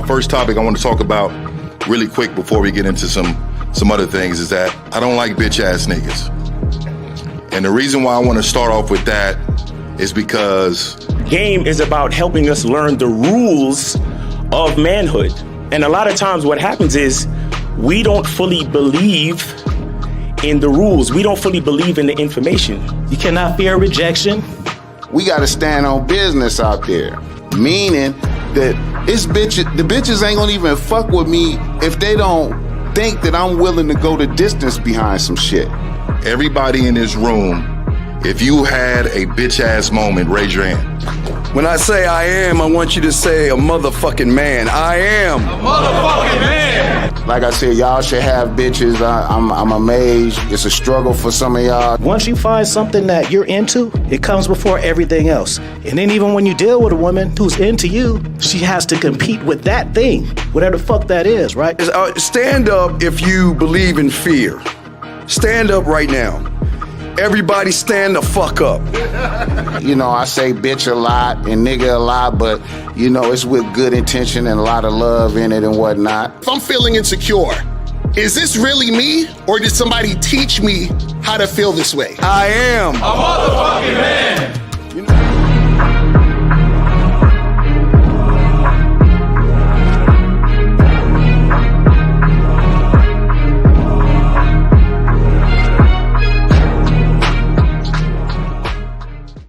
first topic I want to talk about really quick before we get into some other things is that I don't like bitch ass niggas. And the reason why I want to start off with that is because game is about helping us learn the rules of manhood. And a lot of times what happens is we don't fully believe in the rules. We don't fully believe in the information. You cannot fear rejection. We got to stand on business out there, meaning that the bitches ain't gonna even fuck with me if they don't think that I'm willing to go the distance behind some shit. everybody in this room, if you had a bitch ass moment, raise your hand. When I say I am, I want you to say a motherfucking man. I am a motherfucking man. Like I said, y'all should have bitches. I'm amazed. It's a struggle for some of y'all. Once you find something that you're into, it comes before everything else. And then even when you deal with a woman who's into you, she has to compete with that thing, whatever the fuck that is, right? Stand up if you believe in fear. Stand up right now. Everybody stand the fuck up. You know, I say bitch a lot and nigga a lot, but, you know, it's with good intention and a lot of love in it and whatnot. If I'm feeling insecure, is this really me, or did somebody teach me how to feel this way? I am a motherfucking man.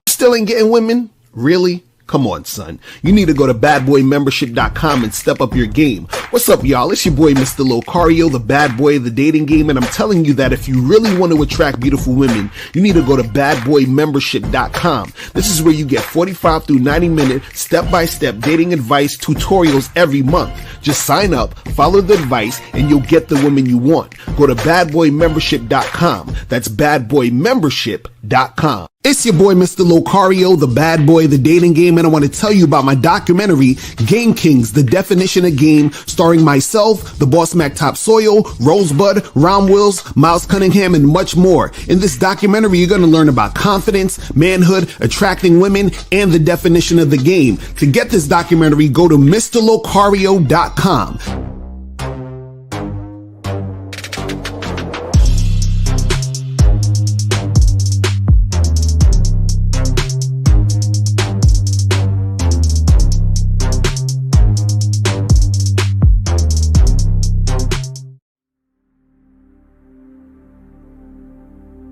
Still ain't getting women? Really? Come on, son. You need to go to badboymembership.com and step up your game. What's up, y'all? It's your boy, Mr. Locario, the bad boy of the dating game, and I'm telling you that if you really want to attract beautiful women, you need to go to badboymembership.com. This is where you get 45 through 90-minute step-by-step dating advice tutorials every month. Just sign up, follow the advice, and you'll get the woman you want. Go to badboymembership.com. That's badboymembership.com. It's your boy, Mr. Locario, the bad boy of the dating game, and I want to tell you about my documentary, Game Kings, The Definition of Game, starring myself, the Boss Mac Top Soil, Rosebud, Ron Wills, Miles Cunningham, and much more. In this documentary, you're going to learn about confidence, manhood, attracting women, and the definition of the game. To get this documentary, go to MrLocario.com.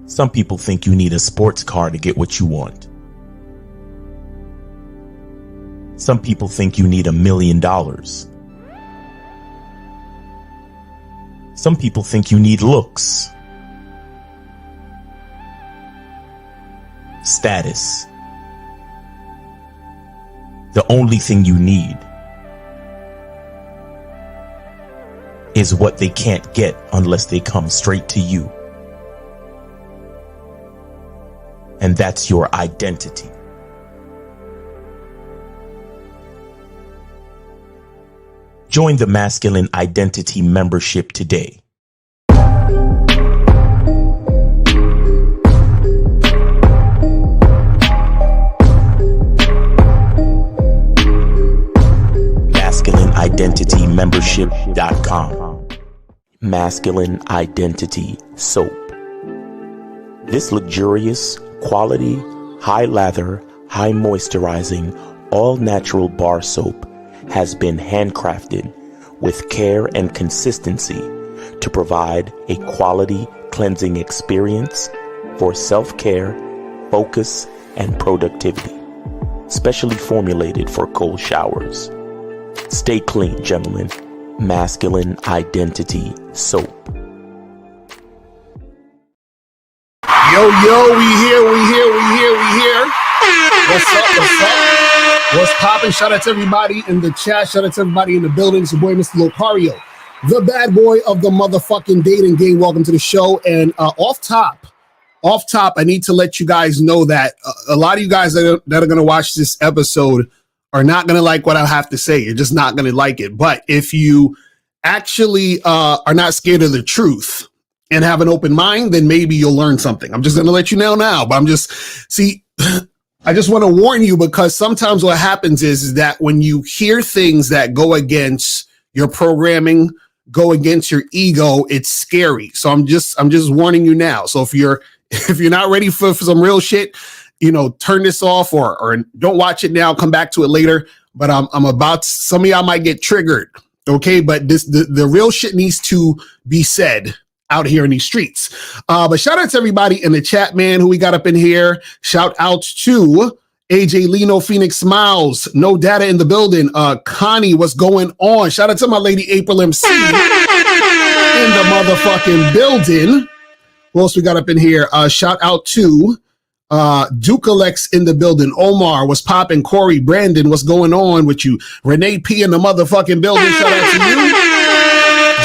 Some people think you need a sports car to get what you want. Some people think you need $1 million. Some people think you need looks, status. The only thing you need is what they can't get unless they come straight to you. And that's your identity. Join the Masculine Identity membership today. MasculineIdentityMembership.com. Masculine Identity Soap. This luxurious, quality, high lather, high moisturizing, all natural bar soap has been handcrafted with care and consistency to provide a quality cleansing experience for self-care, focus, and productivity. Specially formulated for cold showers. Stay clean, gentlemen. Masculine Identity Soap. Yo, we here. What's up? What's poppin'? Shout out to everybody in the chat. Shout out to everybody in the building. It's your boy, Mr. Locario, the bad boy of the motherfucking dating game. Welcome to the show. And off top, I need to let you guys know that a lot of you guys that are going to watch this episode are not going to like what I have to say. You're just not going to like it. But if you actually are not scared of the truth and have an open mind, then maybe you'll learn something. I'm just going to let you know now, but I just want to warn you, because sometimes what happens is that when you hear things that go against your programming, go against your ego, it's scary. So I'm just warning you now. So if you're not ready for some real shit, turn this off or don't watch it now, come back to it later. But I'm about to, some of y'all might get triggered. Okay, but the real shit needs to be said out here in these streets. But shout out to everybody in the chat, man, who we got up in here. Shout out to AJ Lino, Phoenix Smiles, No Data in the building. Connie, what's going on? Shout out to my lady April MC in the motherfucking building. Who else we got up in here? Shout out to Dukalex in the building. Omar, what's popping? Corey, Brandon, what's going on with you? Renee P in the motherfucking building. Shout out to you.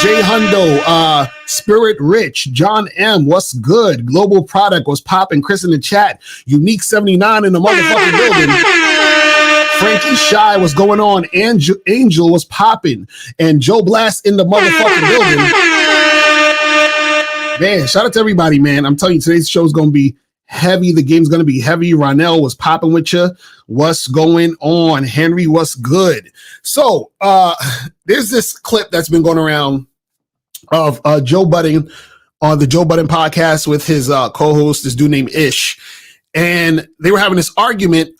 Jay Hundo, Spirit Rich, John M, what's good? Global Product, was popping. Chris in the chat. Unique 79 in the motherfucking building. Frankie Shy, what's going on? Angel was popping. And Joe Blast in the motherfucking building. Man, shout out to everybody, man. I'm telling you, today's show is going to be heavy. The game's going to be heavy. Ronell was popping with you. What's going on? Henry, what's good? So there's this clip that's been going around of Joe Budden on the Joe Budden podcast with his co-host, this dude named Ish. And they were having this argument,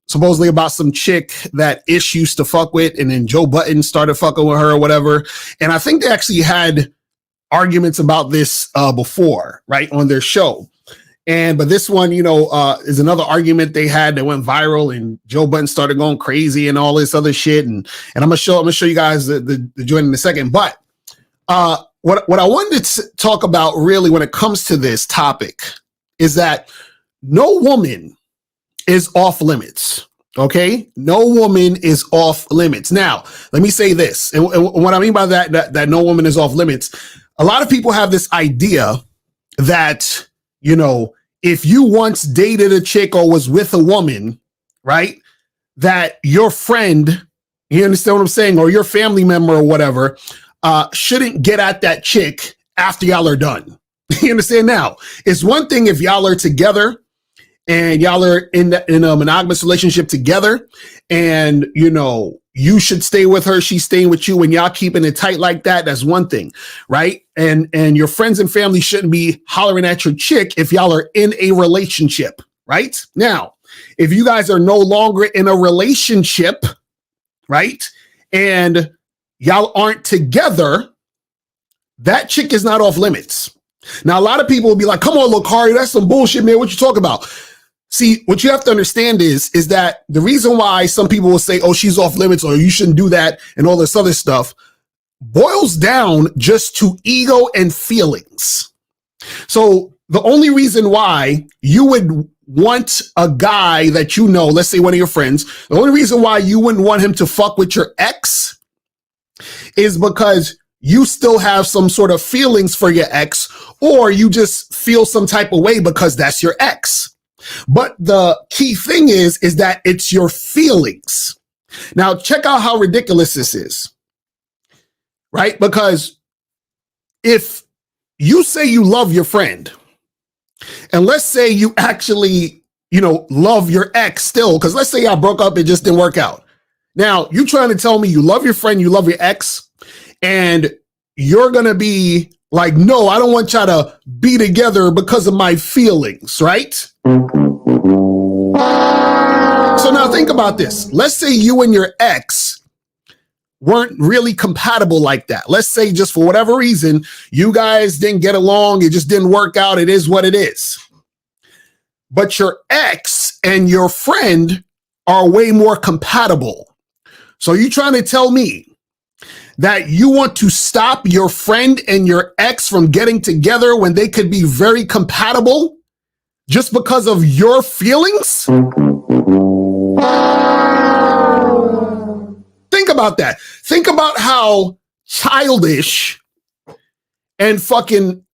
supposedly about some chick that Ish used to fuck with. And then Joe Budden started fucking with her or whatever. And I think they actually had arguments about this before, right, on their show. But this one, is another argument they had that went viral, and Joe Budden started going crazy and all this other shit. And I'm gonna show you guys the joint in a second. But what I wanted to talk about really when it comes to this topic is that no woman is off limits. Okay, no woman is off limits. Now, let me say this, and what I mean by that no woman is off limits. A lot of people have this idea that, if you once dated a chick or was with a woman, right, that your friend, you understand what I'm saying, or your family member or whatever, shouldn't get at that chick after y'all are done. You understand? Now, it's one thing if y'all are together and y'all are in a monogamous relationship together, and you should stay with her, she's staying with you, and y'all keeping it tight like that. That's one thing, right? And your friends and family shouldn't be hollering at your chick if y'all are in a relationship, right? Now, if you guys are no longer in a relationship, right, and y'all aren't together, that chick is not off limits. Now, a lot of people will be like, come on, Lucario, that's some bullshit, man. What you talking about? See, what you have to understand is that the reason why some people will say, oh, she's off limits, or you shouldn't do that, and all this other stuff, boils down just to ego and feelings. So the only reason why you would want a guy that let's say one of your friends, the only reason why you wouldn't want him to fuck with your ex is because you still have some sort of feelings for your ex, or you just feel some type of way because that's your ex. But the key thing is that it's your feelings. Now, check out how ridiculous this is, right? Because if you say you love your friend, and let's say you actually, love your ex still, because let's say y'all broke up, it just didn't work out. Now, you trying to tell me you love your friend, you love your ex, and you're going to be like, no, I don't want y'all to be together because of my feelings, right? So now think about this. Let's say you and your ex weren't really compatible like that. Let's say just for whatever reason, you guys didn't get along. It just didn't work out. It is what it is. But your ex and your friend are way more compatible. So you trying to tell me that you want to stop your friend and your ex from getting together when they could be very compatible just because of your feelings? Think about that. Think about how childish and fucking,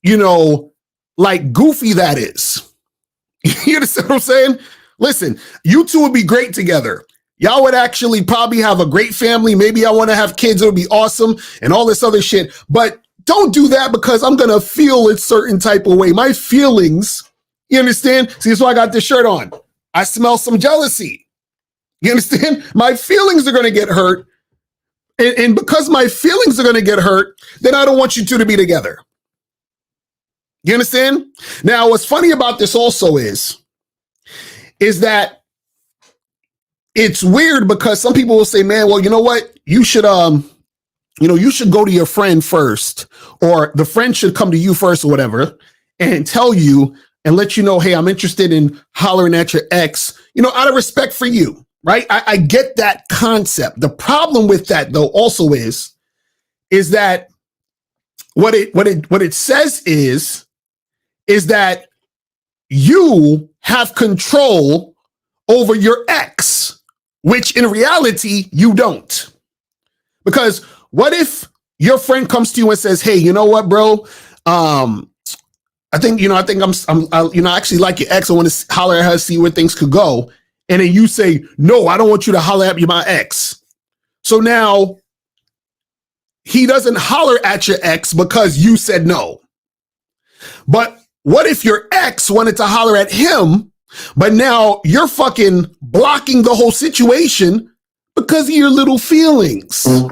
like goofy that is. You understand what I'm saying? Listen, you two would be great together. Y'all would actually probably have a great family. Maybe I want to have kids. It would be awesome and all this other shit. But don't do that because I'm going to feel a certain type of way. My feelings, you understand? See, that's why I got this shirt on. I smell some jealousy. You understand? My feelings are going to get hurt. And because my feelings are going to get hurt, then I don't want you two to be together. You understand? Now, what's funny about this also is that it's weird because some people will say, man, well, you know what? You should go to your friend first, or the friend should come to you first or whatever and tell you and let you know, hey, I'm interested in hollering at your ex, out of respect for you. Right? I get that concept. The problem with that, though, also is that what it says is that you have control over your ex, which in reality you don't. Because what if your friend comes to you and says, hey, you know what, bro? I actually like your ex. I want to holler at her, see where things could go. And then you say, no, I don't want you to holler at my ex. So now he doesn't holler at your ex because you said no. But what if your ex wanted to holler at him, but now you're fucking blocking the whole situation because of your little feelings? You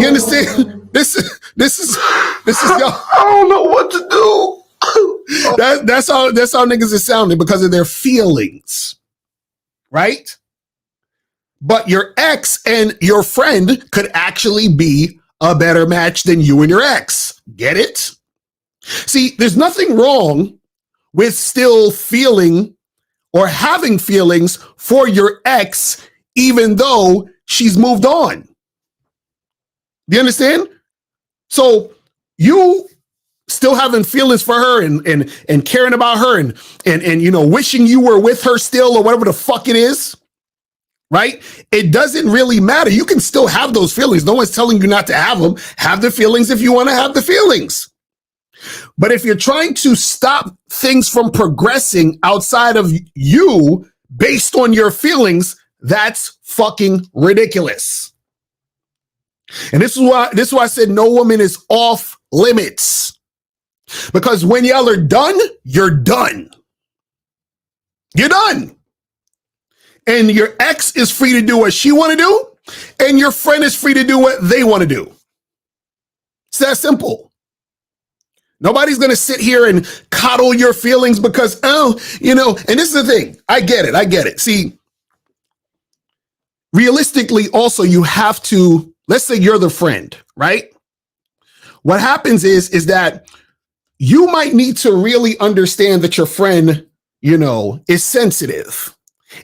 understand? This is y'all. I don't know what to do. That's how niggas is sounding because of their feelings, right? But your ex and your friend could actually be a better match than you and your ex. Get it? See, there's nothing wrong with still feeling or having feelings for your ex, even though she's moved on. Do you understand? So you still having feelings for her and caring about her and wishing you were with her still or whatever the fuck it is, right? It doesn't really matter. You can still have those feelings. No one's telling you not to have them. Have the feelings if you want to have the feelings. But if you're trying to stop things from progressing outside of you based on your feelings, that's fucking ridiculous. And this is why I said no woman is off limits. Because when y'all are done, you're done. You're done. And your ex is free to do what she want to do, and your friend is free to do what they want to do. It's that simple. Nobody's going to sit here and coddle your feelings because, and this is the thing. I get it. See, realistically, also, you have to, let's say you're the friend, right? What happens is that you might need to really understand that your friend, is sensitive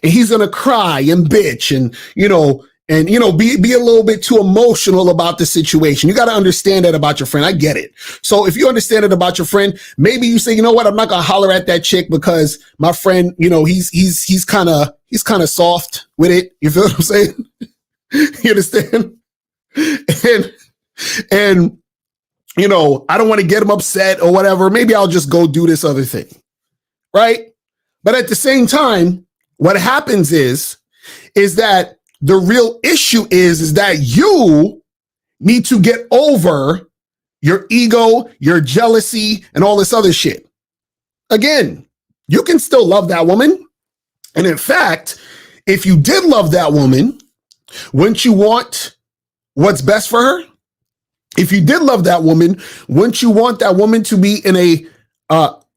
and he's going to cry and bitch and be a little bit too emotional about the situation. You got to understand that about your friend. I get it. So if you understand it about your friend, maybe you say, you know what? I'm not going to holler at that chick because my friend, he's kind of soft with it. You feel what I'm saying? You understand? And I don't want to get him upset or whatever. Maybe I'll just go do this other thing. Right? But at the same time, what happens is that the real issue is that you need to get over your ego, your jealousy, and all this other shit. Again, you can still love that woman. And in fact, if you did love that woman, wouldn't you want what's best for her? If you did love that woman, wouldn't you want that woman to be in a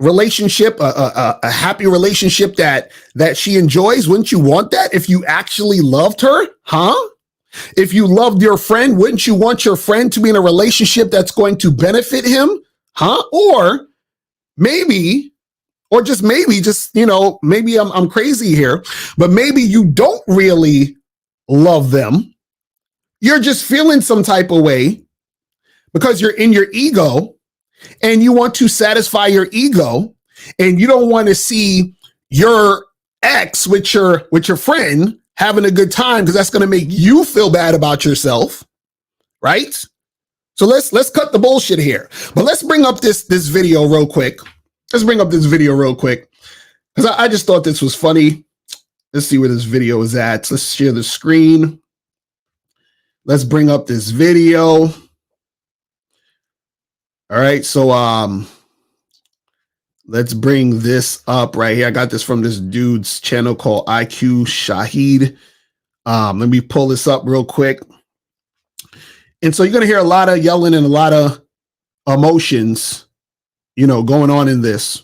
relationship, a happy relationship that she enjoys? Wouldn't you want that if you actually loved her? Huh? If you loved your friend, wouldn't you want your friend to be in a relationship that's going to benefit him? Huh? Or maybe, maybe I'm crazy here, but maybe you don't really love them. You're just feeling some type of way because you're in your ego and you want to satisfy your ego and you don't want to see your ex with your friend having a good time because that's going to make you feel bad about yourself, right? So let's cut the bullshit here. But let's bring up this video real quick. Because I just thought this was funny. Let's see where this video is at. Let's share the screen. Let's bring up this video. All right, so let's bring this up right here. I got this from this dude's channel called IQ Shahid. Let me pull this up real quick. And so you're going to hear a lot of yelling and a lot of emotions, going on in this.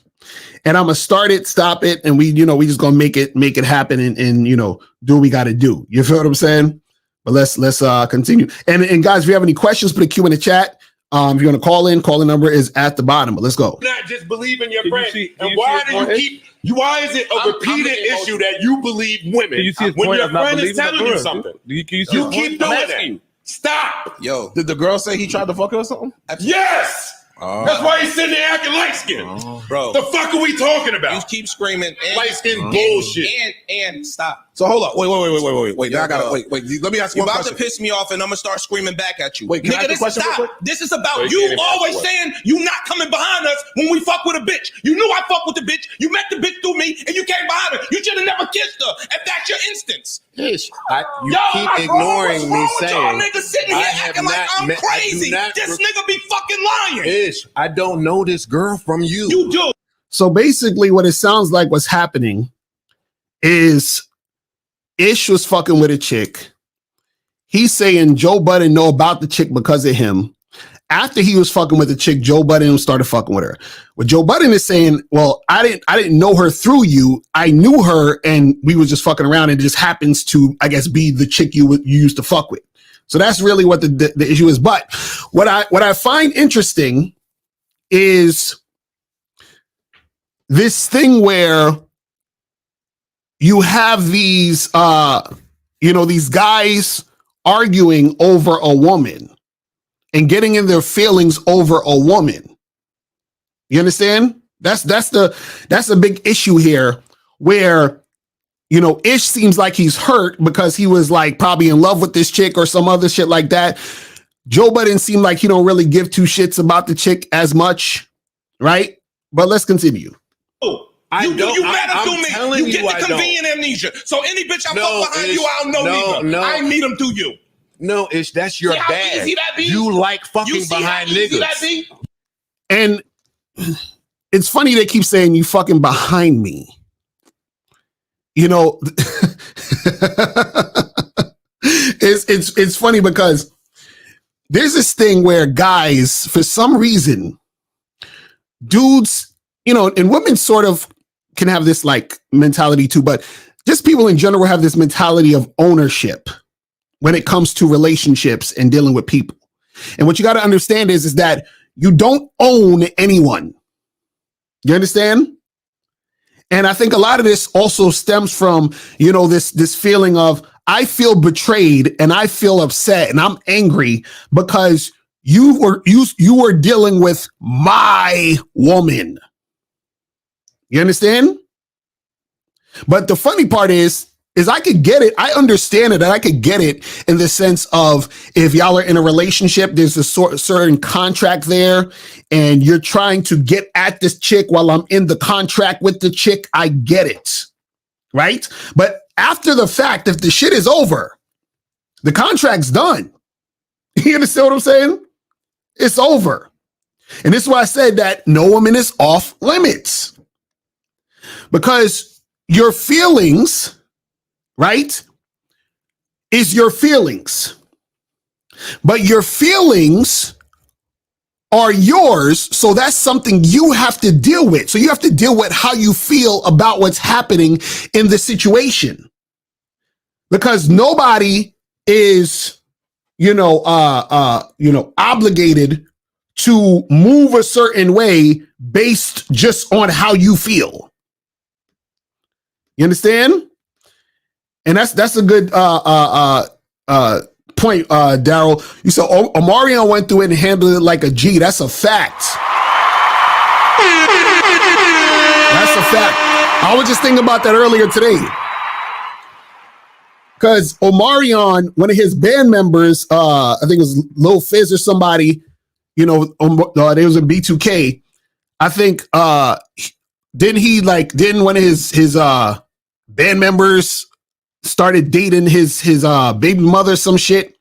And I'm going to start it, stop it, and we just going to make it happen and do what we got to do. You feel what I'm saying? But let's continue. And guys, if you have any questions, put a Q in the chat. If you want to call in number is at the bottom. But let's go. Not just believe in your friend. And why do you keep? Why is it a repeated issue that you believe women when your friend is telling you something? You keep doing that. Stop. Yo, did the girl say he tried to fuck her or something? Yes. That's why he's sitting there acting light skinned. Bro. The fuck are we talking about? You keep screaming light skinned bullshit. And stop. So hold up. Wait. I gotta wait. Let me ask you You're one about question. to piss me off and I'm gonna start screaming back at you. Wait, can I ask a question real quick? This is about you always saying you not coming behind us when we fuck with a bitch. You knew I fuck with the bitch. You met the bitch through me and you came behind her. You should have never kissed her if that's your instance. You keep ignoring me saying y'all niggas sitting here acting like I'm crazy. This nigga be fucking lying. Ish, I don't know this girl from you. You do. So basically what it sounds like what's happening is Ish was fucking with a chick. He's saying Joe Budden know about the chick because of him. After he was fucking with the chick, Joe Budden started fucking with her. What Joe Budden is saying, well, I didn't know her through you. I knew her and we was just fucking around and it just happens to, I guess, be the chick you used to fuck with. So that's really what the issue is. But what I find interesting is this thing where you have these, these guys arguing over a woman and getting in their feelings over a woman. You understand? That's a big issue here where, Ish seems like he's hurt because he was like probably in love with this chick or some other shit like that. Joe Budden seemed like he don't really give two shits about the chick as much, right? But let's continue. You met her through me. You get the convenient amnesia. So any bitch I fuck behind you, I don't know neither. I meet them through you. No, Ish, that's your bad. You like fucking behind niggas. And it's funny they keep saying you fucking behind me. It's funny because there's this thing where guys, for some reason, dudes, and women sort of can have this like mentality too, but just people in general have this mentality of ownership when it comes to relationships and dealing with people. And what you got to understand is that you don't own anyone. You understand? And I think a lot of this also stems from, this feeling of I feel betrayed and I feel upset and I'm angry because you were dealing with my woman. You understand? But the funny part is I could get it. I understand it and I could get it in the sense of if y'all are in a relationship, there's a certain contract there and you're trying to get at this chick while I'm in the contract with the chick. I get it. Right? But after the fact, if the shit is over, the contract's done. You understand what I'm saying? It's over. And this is why I said that no woman is off limits. Because your feelings, right, is your feelings. But your feelings are yours, so that's something you have to deal with. So you have to deal with how you feel about what's happening in the situation. Because nobody is, obligated to move a certain way based just on how you feel. You understand? And that's a good point, Daryl. You said Omarion went through it and handled it like a G. That's a fact. That's a fact. I was just thinking about that earlier today. Because Omarion, one of his band members, I think it was Lil Fizz or somebody, they was in B2K. I think didn't one of his band members started dating his baby mother, some shit,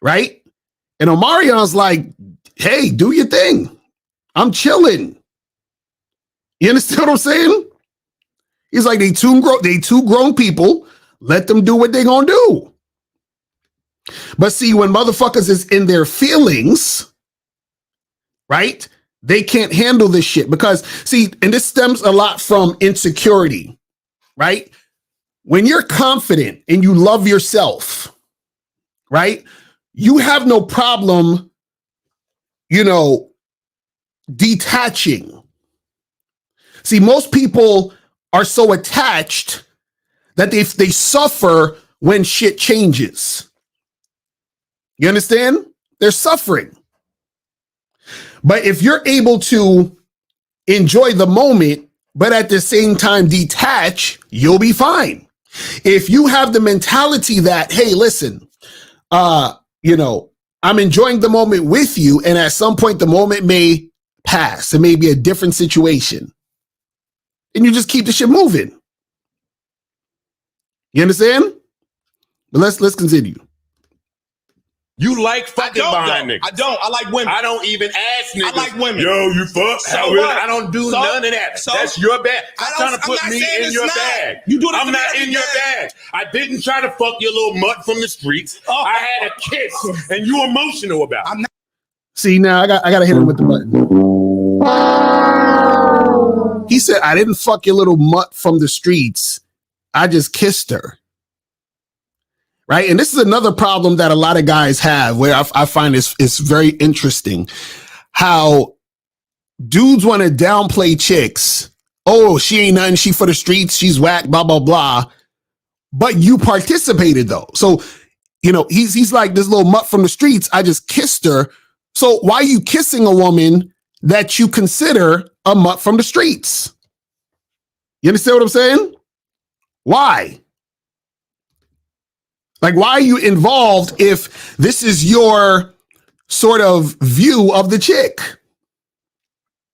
right? And Omarion's like, hey, do your thing. I'm chilling. You understand what I'm saying? He's like, they two grown people. Let them do what they gonna do. But see, when motherfuckers is in their feelings, right? They can't handle this shit because, see, and this stems a lot from insecurity, right? When you're confident and you love yourself, right? You have no problem, detaching. See, most people are so attached that they suffer when shit changes. You understand? They're suffering. But if you're able to enjoy the moment, but at the same time detach, you'll be fine. If you have the mentality that, hey, listen, I'm enjoying the moment with you, and at some point the moment may pass. It may be a different situation. And you just keep the shit moving. You understand? But let's continue. You like fucking behind niggas. I don't. I like women. I don't even ask niggas. I like women. Yo, you fuck? So really? what? I don't do none of that. So? That's your bag. Stop trying to put I'm not me saying in it's your not. bag. You do it I'm to not me in your bag. I didn't try to fuck your little mutt from the streets. Oh. I had a kiss, and you emotional about it. See, now I got to hit him with the button. He said, I didn't fuck your little mutt from the streets. I just kissed her. Right? And this is another problem that a lot of guys have where I find it's very interesting how dudes want to downplay chicks. Oh, she ain't nothing. She for the streets. She's whack, blah, blah, blah. But you participated though. So, he's like this little mutt from the streets. I just kissed her. So why are you kissing a woman that you consider a mutt from the streets? You understand what I'm saying? Why? Like, why are you involved if this is your sort of view of the chick?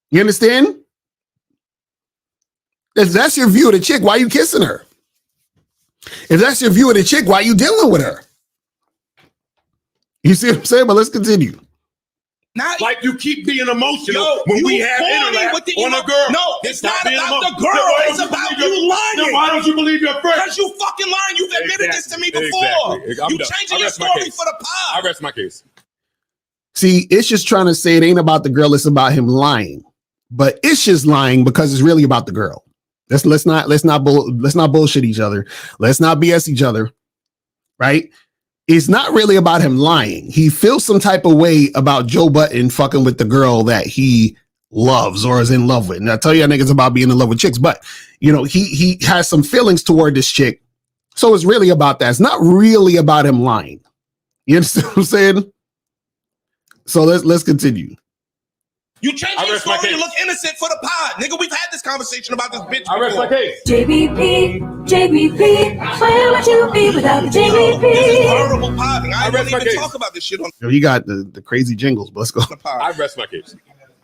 You understand? If that's your view of the chick, why are you kissing her? If that's your view of the chick, why are you dealing with her? You see what I'm saying? But let's continue. Like you keep being emotional when we have internet on a girl. No, it's not about the girl. It's about you lying. Then why don't you believe your friend? Because you fucking lying. You've admitted this to me before. Exactly. You changing your story for the pod. I rest my case. See, it's just trying to say it ain't about the girl. It's about him lying. But it's just lying because it's really about the girl. Let's not bullshit each other. Let's not BS each other. Right? It's not really about him lying. He feels some type of way about Joe Budden fucking with the girl that he loves or is in love with. And I tell you niggas about being in love with chicks, but he has some feelings toward this chick. So it's really about that. It's not really about him lying. You understand what I'm saying? So let's continue. You change your story to look innocent for the pod. Nigga, we've had this conversation about this bitch before. I rest my case. JBP, where would you be without the JBP? This is horrible podding. I don't even talk about this shit on You got the crazy jingles, but let's go. I rest my case.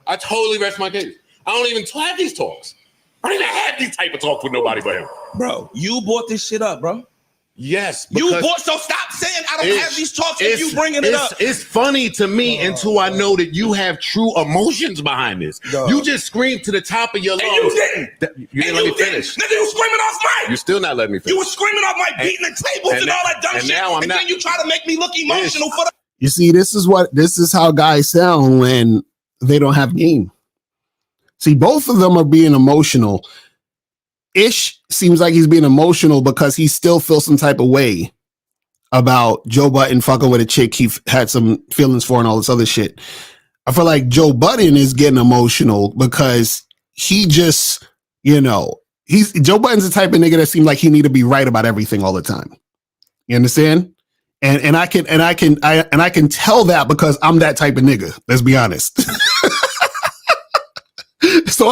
I totally rest my case. I don't even have these talks. I don't even have these type of talks with nobody but him. Bro, you brought this shit up, bro. Yes. So stop saying I don't have these talks if you bringing it up. It's funny to me until I know that you have true emotions behind this. You just screamed to the top of your lungs. And you didn't. You didn't let me finish. Nigga, you screaming off mic. You're still not letting me finish. You were screaming off mic, beating the tables and all that dumb shit. Then you try to make me look emotional for the... You see, this is how guys sound when they don't have game. See, both of them are being emotional. Ish seems like he's being emotional because he still feels some type of way about Joe Budden fucking with a chick he had some feelings for and all this other shit. I feel like Joe Budden is getting emotional because he just, Joe Budden's the type of nigga that seems like he need to be right about everything all the time. You understand? And I can tell that because I'm that type of nigga. Let's be honest. So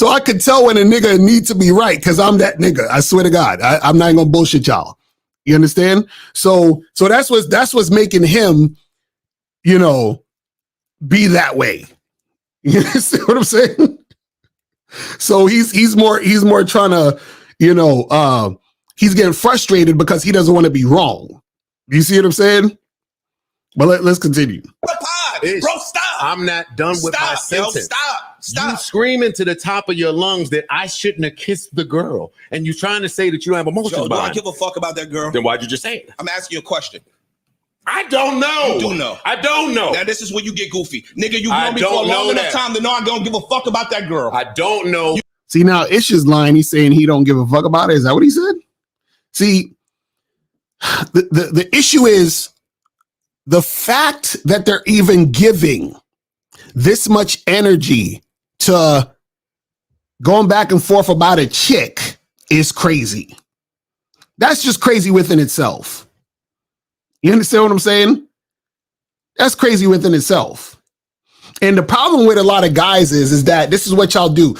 I could tell when a nigga needs to be right because I'm that nigga. I swear to God, I'm not gonna bullshit y'all. You understand? So that's what's making him, be that way. You see what I'm saying? So he's more trying to, he's getting frustrated because he doesn't want to be wrong. You see what I'm saying? But let's continue. Bro, stop. I'm not done with my sentence. Stop. You screaming to the top of your lungs that I shouldn't have kissed the girl, and you trying to say that you don't have emotions Joe, do behind I give a fuck about that girl? Then why'd you just say it? I'm asking you a question. I don't know. You do know. I don't know. Now this is where you get goofy. Nigga, you've known me for a long enough time to know I don't give a fuck about that girl. I don't know. See, now Ish's line, he's saying he don't give a fuck about it. Is that what he said? See, the issue is the fact that they're even giving this much energy to going back and forth about a chick is crazy. That's just crazy within itself. You understand what I'm saying? That's crazy within itself. And the problem with a lot of guys is that this is what y'all do.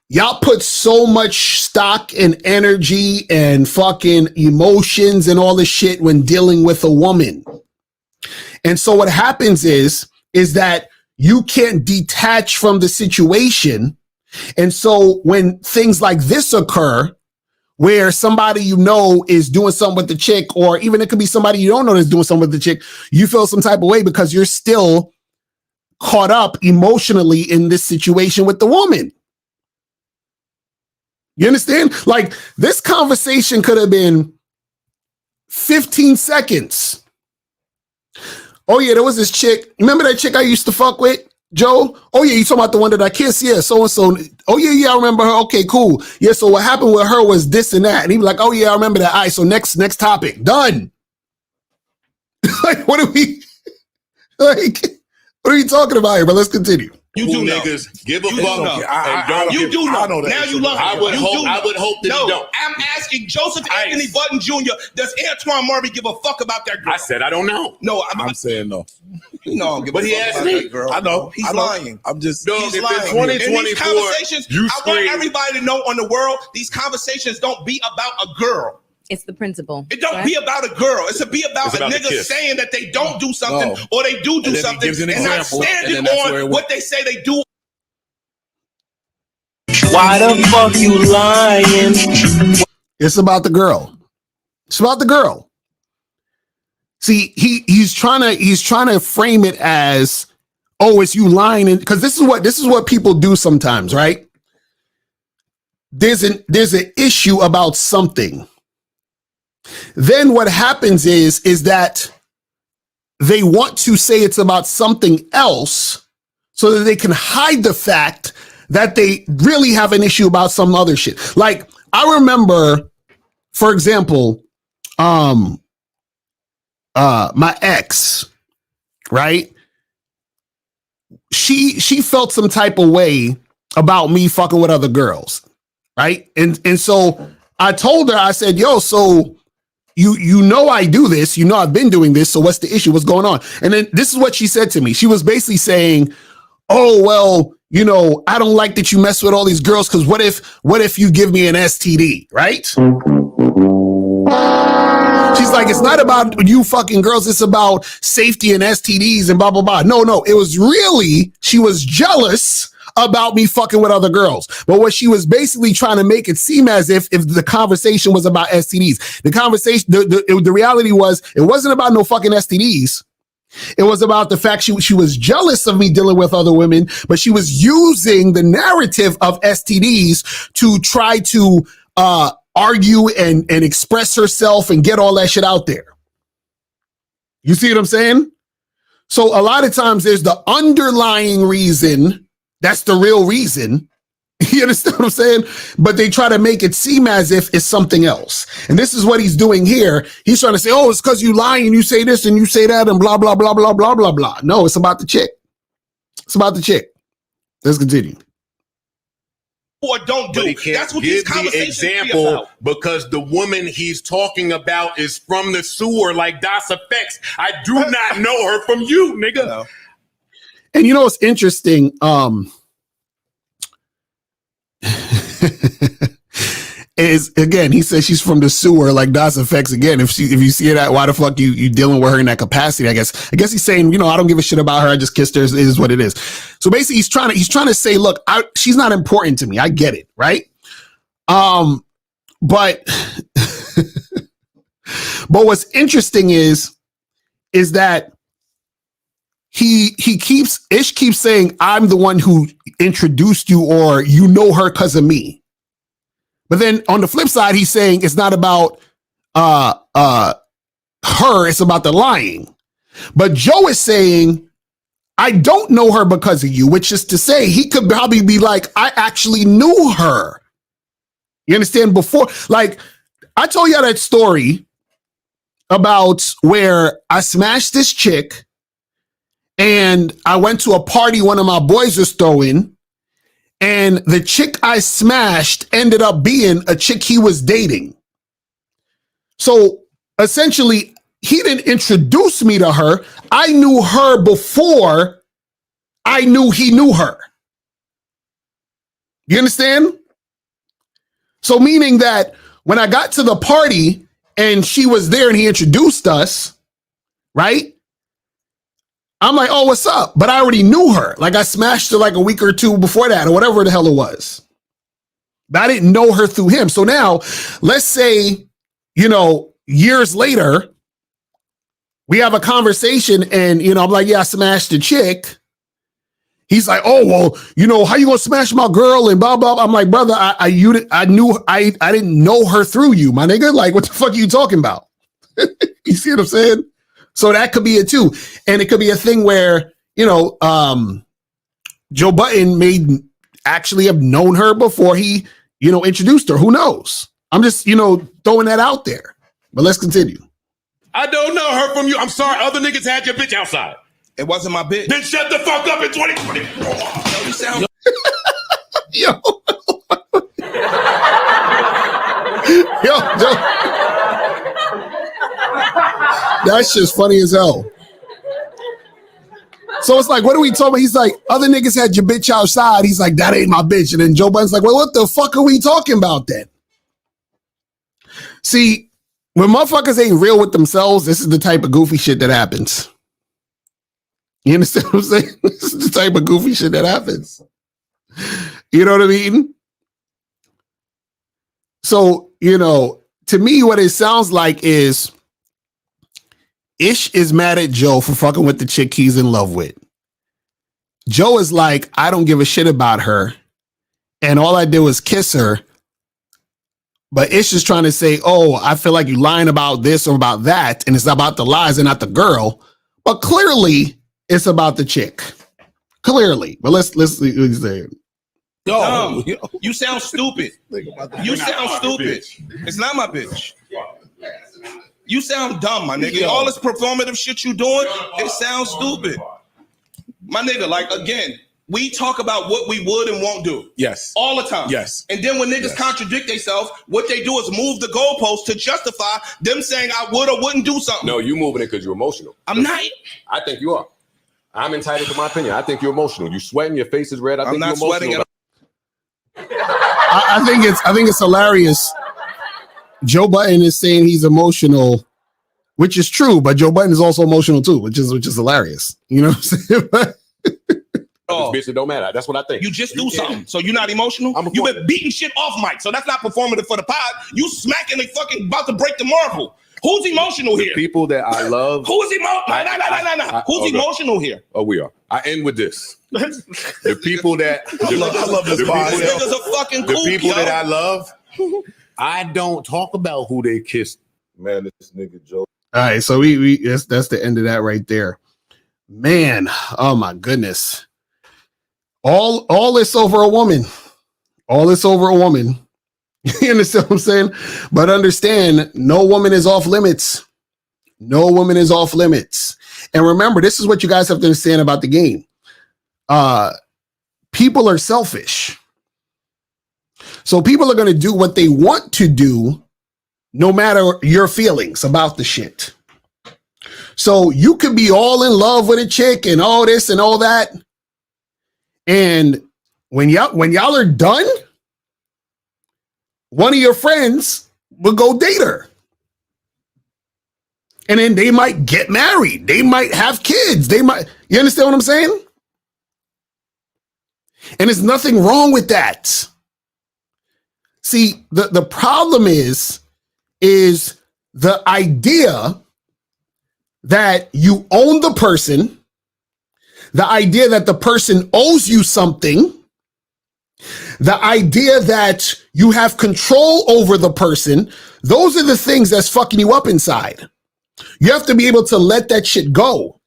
Y'all put so much stock and energy and fucking emotions and all this shit when dealing with a woman. And so what happens is that you can't detach from the situation. And so when things like this occur, where somebody you know is doing something with the chick, or even it could be somebody you don't know that's doing something with the chick, you feel some type of way because you're still caught up emotionally in this situation with the woman. You understand? Like, this conversation could have been 15 seconds. Oh yeah, there was this chick. Remember that chick I used to fuck with, Joe? Oh yeah, you talking about the one that I kissed? Yeah, so-and-so. Oh yeah, I remember her. Okay, cool. Yeah, so what happened with her was this and that. And he was like, oh yeah, I remember that. All right, so next topic. Done. Like, what are we talking about here? But let's continue. You do niggas give a fuck. You do know. Now you love I would hope that you don't. I'm asking Joseph Anthony Budden Jr. Does Antoine Murray give a fuck about that girl? I said I don't know. No, I'm saying no. You know, but he asked me. Girl. I know. He's lying. I'm just. No, he's if lying. it's 2024, in these conversations, I want everybody to know on the world, these conversations don't be about a girl. It's the principle. It don't be about a girl. It's a nigga saying that they don't do something or they do something and not standing on what they say they do. Why the fuck you lying? It's about the girl. It's about the girl. See, he's trying to frame it as, oh, it's you lying, because this is what people do sometimes, right? There's an issue about something. Then what happens is that they want to say it's about something else so that they can hide the fact that they really have an issue about some other shit. Like, I remember, for example, my ex, right? She felt some type of way about me fucking with other girls, right? And so I told her, I said, yo, so you know I do this, you know I've been doing this, so what's the issue? What's going on? And then this is what she said to me. She was basically saying, oh, well, you know, I don't like that you mess with all these girls, because what if you give me an STD, right? She's like, it's not about you fucking girls, it's about safety and STDs and blah, blah, blah. No, it was really, she was jealous about me fucking with other girls. But what she was basically trying to make it seem as if the conversation was about STDs. The conversation, the reality was, it wasn't about no fucking STDs. It was about the fact she was jealous of me dealing with other women, but she was using the narrative of STDs to try to argue and express herself and get all that shit out there. You see what I'm saying? So a lot of times there's the underlying reason. That's the real reason. You understand what I'm saying? But they try to make it seem as if it's something else. And this is what he's doing here. He's trying to say, oh, it's because you lying and you say this and you say that and blah, blah, blah, blah, blah, blah, blah. No, it's about the chick. It's about the chick. Let's continue. Or don't do. But he can't That's what give these the conversations example be about. because the woman he's talking about is from the sewer like Das Effects. I do not know her from you, nigga. No. And you know what's interesting? Is again, he says she's from the sewer like Das Effects. Again, if you see that, why the fuck you dealing with her in that capacity? I guess he's saying, you know, I don't give a shit about her. I just kissed her. It is what it is. So basically, he's trying to say, look, she's not important to me. I get it, right? But what's interesting is that Ish keeps saying, I'm the one who introduced you, or you know her because of me. But then on the flip side, he's saying it's not about her, it's about the lying. But Joe is saying, I don't know her because of you, which is to say he could probably be like, I actually knew her. You understand? Before, like, I told you that story about where I smashed this chick and I went to a party one of my boys was throwing, and the chick I smashed ended up being a chick he was dating. So essentially, he didn't introduce me to her. I knew her before I knew he knew her. You understand? So meaning that when I got to the party and she was there and he introduced us, right? I'm like, oh, what's up? But I already knew her. Like I smashed her like a week or two before that or whatever the hell it was. But I didn't know her through him. So now let's say, years later, we have a conversation and, I'm like, yeah, I smashed the chick. He's like, oh, well, how you gonna smash my girl and blah, blah, blah. I'm like, brother, I didn't know her through you, my nigga. Like, what the fuck are you talking about? You see what I'm saying? So that could be it too. And it could be a thing where, Joe Budden may actually have known her before he, introduced her. Who knows? I'm just, throwing that out there. But let's continue. I don't know her from you. I'm sorry. Other niggas had your bitch outside. It wasn't my bitch. Then shut the fuck up in 2020. You sound... Yo. Yo, Joe. That's just funny as hell. So it's like, what are we talking about? He's like, other niggas had your bitch outside. He's like, that ain't my bitch. And then Joe Budden's like, well, what the fuck are we talking about then? See, when motherfuckers ain't real with themselves, this is the type of goofy shit that happens. You understand what I'm saying? This is the type of goofy shit that happens. You know what I mean? So, to me, what it sounds like is Ish is mad at Joe for fucking with the chick he's in love with. Joe is like, I don't give a shit about her. And all I did was kiss her. But Ish is trying to say, oh, I feel like you're lying about this or about that. And it's about the lies and not the girl. But clearly, it's about the chick. Clearly. But let's say it. Yo, you sound stupid. You sound stupid. It's not my bitch. You sound dumb, my nigga. All this performative shit you doing, it sounds stupid. My nigga, like, again, we talk about what we would and won't do. Yes. All the time. Yes. And then when niggas contradict themselves, what they do is move the goalpost to justify them saying I would or wouldn't do something. No, you moving it because you're emotional. I'm not. I think you are. I'm entitled to my opinion. I think you're emotional. You sweating, your face is red. I think I'm not you're emotional. sweating. I think it's hilarious. Joe Budden is saying he's emotional, which is true, but Joe Budden is also emotional too, which is hilarious. You know what I'm saying? Bitch, it don't matter. That's what I think. You just do something, so you're not emotional. You've been beating shit off mic, so that's not performative for the pod. You smacking and fucking about to break the marble. Who's emotional here? The people that I love. Who's emotional? No. Who's emotional here? Oh, we are. I end with this. The people that I love this pod. This nigga's a fucking kook, the people yo. that I love, I don't talk about who they kissed. Man, this nigga Joe. All right, so we that's the end of that right there. Man, oh my goodness. All this over a woman. All this over a woman. You understand what I'm saying? But understand, no woman is off limits. No woman is off limits. And remember, this is what you guys have to understand about the game. People are selfish. So people are going to do what they want to do, no matter your feelings about the shit. So you could be all in love with a chick and all this and all that. And when y'all are done, one of your friends will go date her. And then they might get married. They might have kids. You understand what I'm saying? And there's nothing wrong with that. See, the problem is the idea that you own the person the idea that the person owes you something, the idea that you have control over the person, those are the things that's fucking you up inside. You have to be able to let that shit go.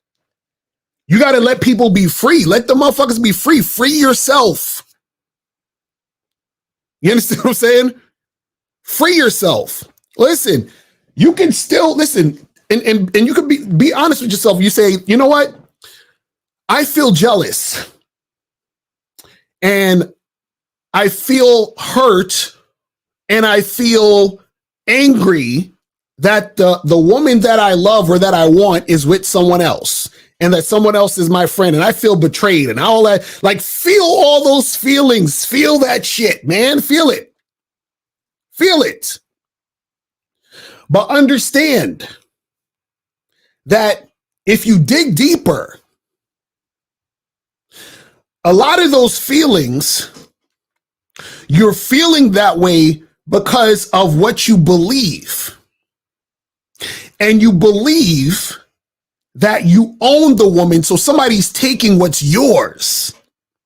You got to let people be free. Let the motherfuckers be free. Free yourself. You understand what I'm saying? Free yourself. Listen, you can still listen, and you can be honest with yourself. You say, you know what? I feel jealous. And I feel hurt, and I feel angry that the woman that I love or that I want is with someone else, and that someone else is my friend, and I feel betrayed and all that. Like, feel all those feelings. Feel that shit, man. Feel it. Feel it. But understand that if you dig deeper, a lot of those feelings, you're feeling that way because of what you believe. And you believe that you own the woman, so somebody's taking what's yours.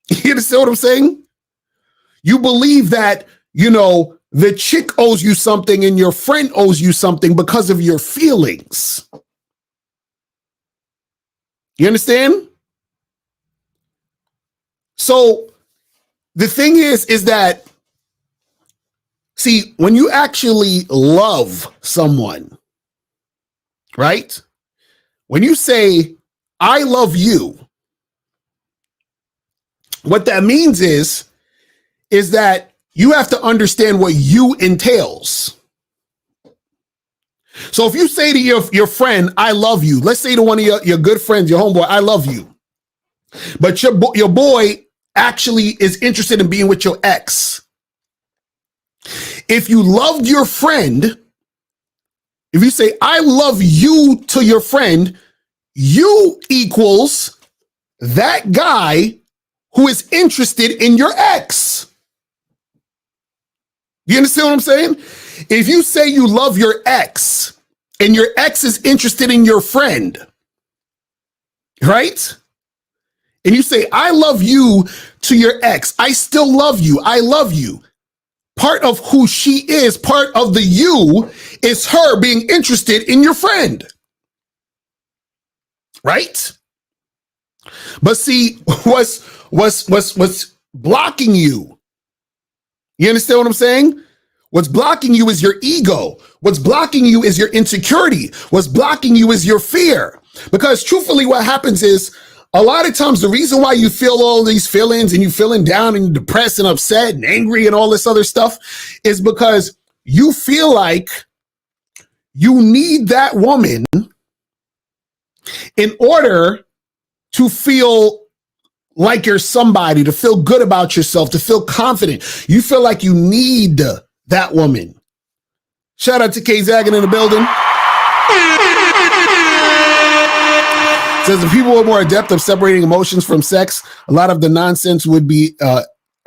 You understand what I'm saying? You believe that, you know, the chick owes you something and your friend owes you something because of your feelings. You understand? So the thing is that, see, when you actually love someone, right? When you say, I love you, what that means is that you have to understand what you entails. So if you say to your friend, I love you, let's say to one of your good friends, your homeboy, I love you, but your boy actually is interested in being with your ex. If you loved your friend, if you say, I love you to your friend, you equals that guy who is interested in your ex. You understand what I'm saying? If you say you love your ex and your ex is interested in your friend, right? And you say, I love you to your ex. I still love you. I love you. Part of who she is, part of the you, is her being interested in your friend. Right? But see, what's blocking you? You understand what I'm saying? What's blocking you is your ego. What's blocking you is your insecurity. What's blocking you is your fear. Because truthfully, what happens is, a lot of times the reason why you feel all these feelings and you feeling down and depressed and upset and angry and all this other stuff is because you feel like you need that woman in order to feel like you're somebody, to feel good about yourself, to feel confident. You feel like you need that woman. Shout out to K Zagan in the building. Says if people were more adept of separating emotions from sex, a lot of the nonsense would be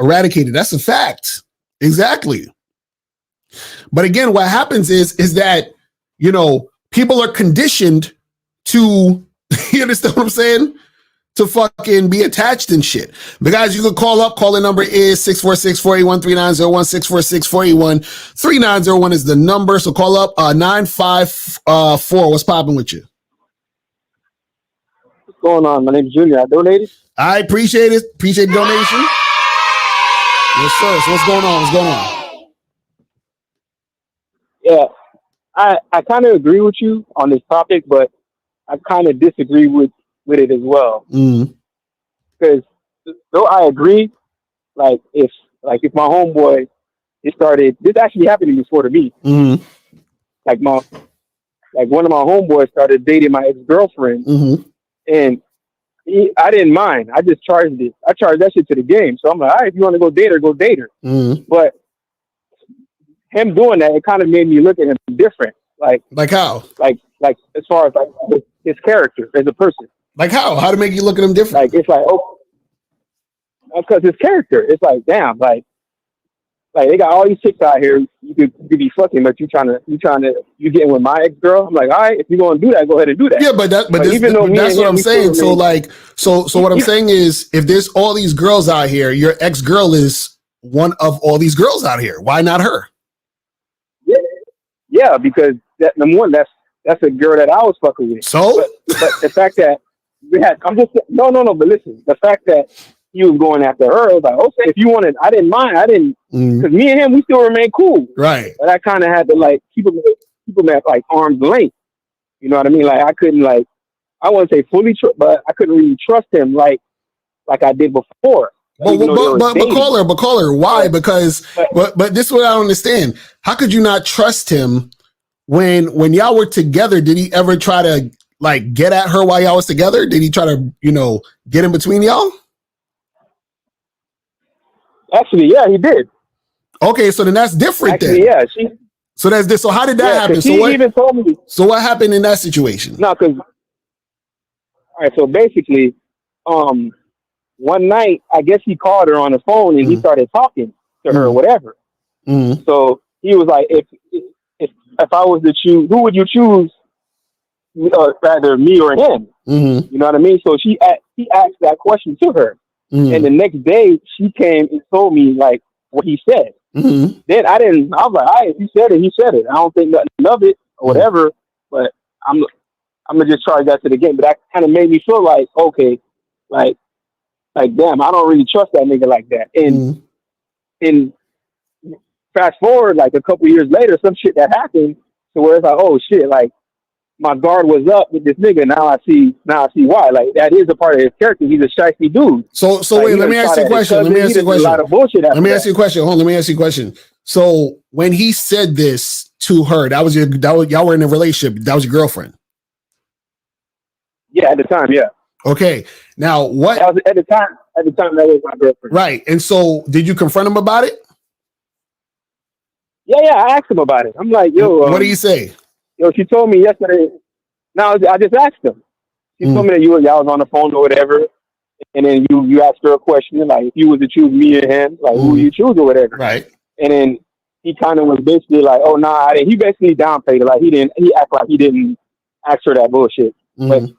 eradicated. That's a fact. Exactly. But again, what happens is that, you know, people are conditioned to, you understand what I'm saying? To fucking be attached and shit. But guys, you can call up. Call in number is 646-481-3901, 646-481-3901 is the number. So call up 954. What's popping with you? What's going on? My name's Junior. I donated. I appreciate it. Appreciate the donation. Yes, sir. So what's going on? What's going on? Yeah, I kind of agree with you on this topic, but I kind of disagree with it as well. Because though I agree, like if my homeboy, this actually happened before to me. Like one of my homeboys started dating my ex-girlfriend, and I didn't mind. I just charged it. I charged that shit to the game. So I'm like, all right, if you want to go date her, go date her. But him doing that, it kind of made me look at him different. Like how? Like as far as like his character as a person. Like how? How to make you look at him different? Like it's like, oh, because his character, it's like, damn, like Like, they got all these chicks out here you could be fucking, but you getting with my ex girl. I'm like, all right, if you're gonna do that, go ahead and do that. Yeah, but that's what I'm saying. So like, so what I'm saying is, if there's all these girls out here, your ex girl is one of all these girls out here. Why not her? Yeah, because number one, that's a girl that I was fucking with. So, but the fact that but listen, the fact that he was going after her, I was like, okay, if you wanted, I didn't mind. Because me and him, we still remain cool. Right. But I kind of had to like keep him at like arm's length. You know what I mean? Like, I couldn't I wouldn't say fully, but I couldn't really trust him like I did before. But caller, why? Because but this is what I don't understand. How could you not trust him when y'all were together? Did he ever try to like get at her while y'all was together? Did he try to, get in between y'all? Actually, yeah, he did. Okay, so then that's different. Actually, then. Yeah, so that's this. So how did that happen? So what? Even told me. So what happened in that situation? No, because all right. So basically, one night, I guess he called her on the phone and he started talking to her or whatever. Mm-hmm. So he was like, if I was to choose, who would you choose? Rather me or him? Mm-hmm. You know what I mean? So he asked that question to her. Mm-hmm. And the next day she came and told me like what he said. Mm-hmm. Then I was like, all right, he said it. I don't think nothing of it or whatever, but I'm gonna just charge that to the game. But that kind of made me feel like, okay, like damn, I don't really trust that nigga like that. And fast forward like a couple years later, some shit that happened to where it's like, oh shit, like my guard was up with this nigga. Now I see why. Like, that is a part of his character. He's a shifty dude. So like, wait, let me ask you a question. Let me ask you a question. A lot of bullshit. Let me ask you a question. Hold on, let me ask you a question. So when he said this to her, y'all were in a relationship. That was your girlfriend. Yeah, at the time, yeah. Okay. Now what? That was at the time that was my girlfriend. Right. And so did you confront him about it? Yeah, I asked him about it. I'm like, yo. What did he say? Yo, she told me yesterday. Now I just asked him. She told me that y'all was on the phone or whatever, and then you asked her a question like, if you was to choose me or him, like who you choose or whatever. Right. And then he kind of was basically like, oh nah, he basically downplayed it. Like he acted like he didn't ask her that bullshit. Mm-hmm.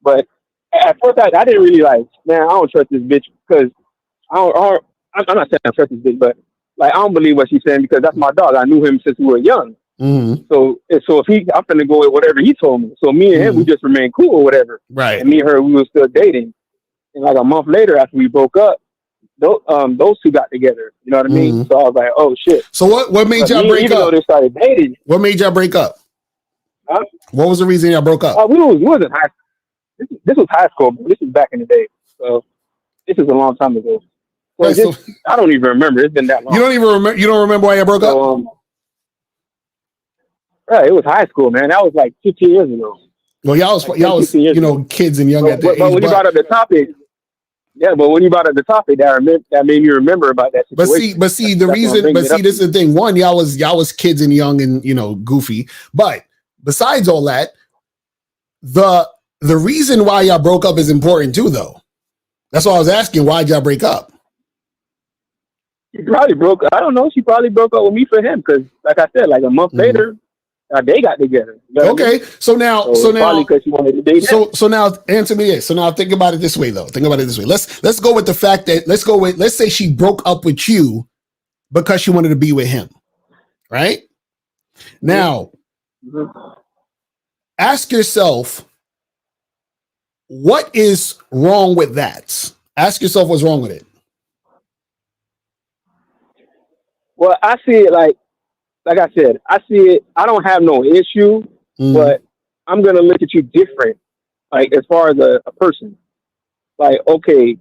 But at first I didn't really like, man, I don't trust this bitch because I'm not saying I trust this bitch, but like I don't believe what she's saying because that's my dog. I knew him since we were young. Mm-hmm. So if I'm gonna go with whatever he told me. So me and him, we just remained cool or whatever. Right. And me and her, we were still dating. And like a month later, after we broke up, those two got together. You know what I mean? So I was like, oh shit. So what made y'all break up? Even though they started dating. What made y'all break up? Huh? What was the reason y'all broke up? We wasn't high. This was high school. This was back in the day. So this is a long time ago. So I don't even remember. It's been that long. You don't even remember? You don't remember why y'all broke up? Right, it was high school, man. That was like 15 years ago. Well, y'all was kids and young at that age. But when you brought up the topic, that made me remember about that situation. But see, this is the thing. One, y'all was kids and young and goofy. But besides all that, the reason why y'all broke up is important too, though. That's why I was asking, why'd y'all break up? She probably broke. I don't know. She probably broke up with me for him because, like I said, like a month later. They got together. You know okay, so now, probably because she wanted to date him. So now, answer me this. So now, think about it this way, though. Let's go with the fact that let's say she broke up with you because she wanted to be with him, right? Now, ask yourself, what is wrong with that? Ask yourself what's wrong with it. Well, I see it like I said, I see it. I don't have no issue, but I'm going to look at you different. Like, as far as a person, like, okay,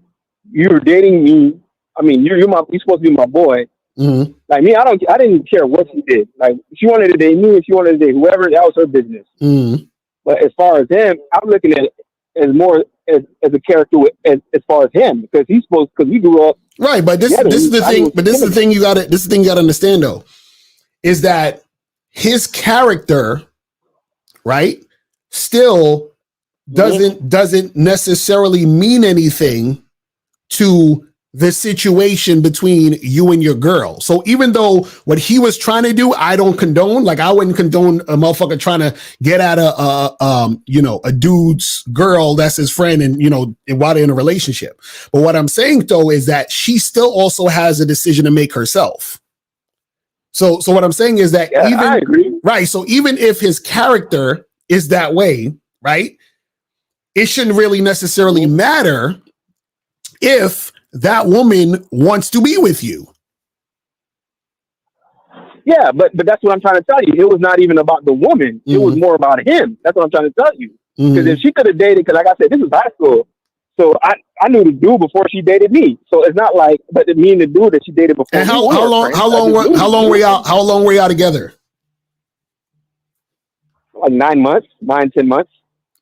you're dating me. I mean, you're supposed to be my boy. Mm-hmm. Like me, I didn't care what she did. Like, if she wanted to date me, if she wanted to date whoever, that was her business. Mm-hmm. But as far as him, I'm looking at it as more as a character as far as him, because we grew up. Right. But this is the thing. But this is the thing you got to understand, though. Is that his character, right, still doesn't necessarily mean anything to the situation between you and your girl. So even though what he was trying to do, I don't condone. Like I wouldn't condone a motherfucker trying to get at a dude's girl that's his friend, and while they're in a relationship. But what I'm saying though is that she still also has a decision to make herself. So what I'm saying is that I agree. Right. So even if his character is that way, right, it shouldn't really necessarily matter if that woman wants to be with you. Yeah, but that's what I'm trying to tell you. It was not even about the woman. It was more about him. That's what I'm trying to tell you. Because if she could have dated, because like I said, this is high school. So I knew the dude before she dated me. So it's not like, but me and the dude that she dated before. And how long were y'all together? Like 9 months, 10 months.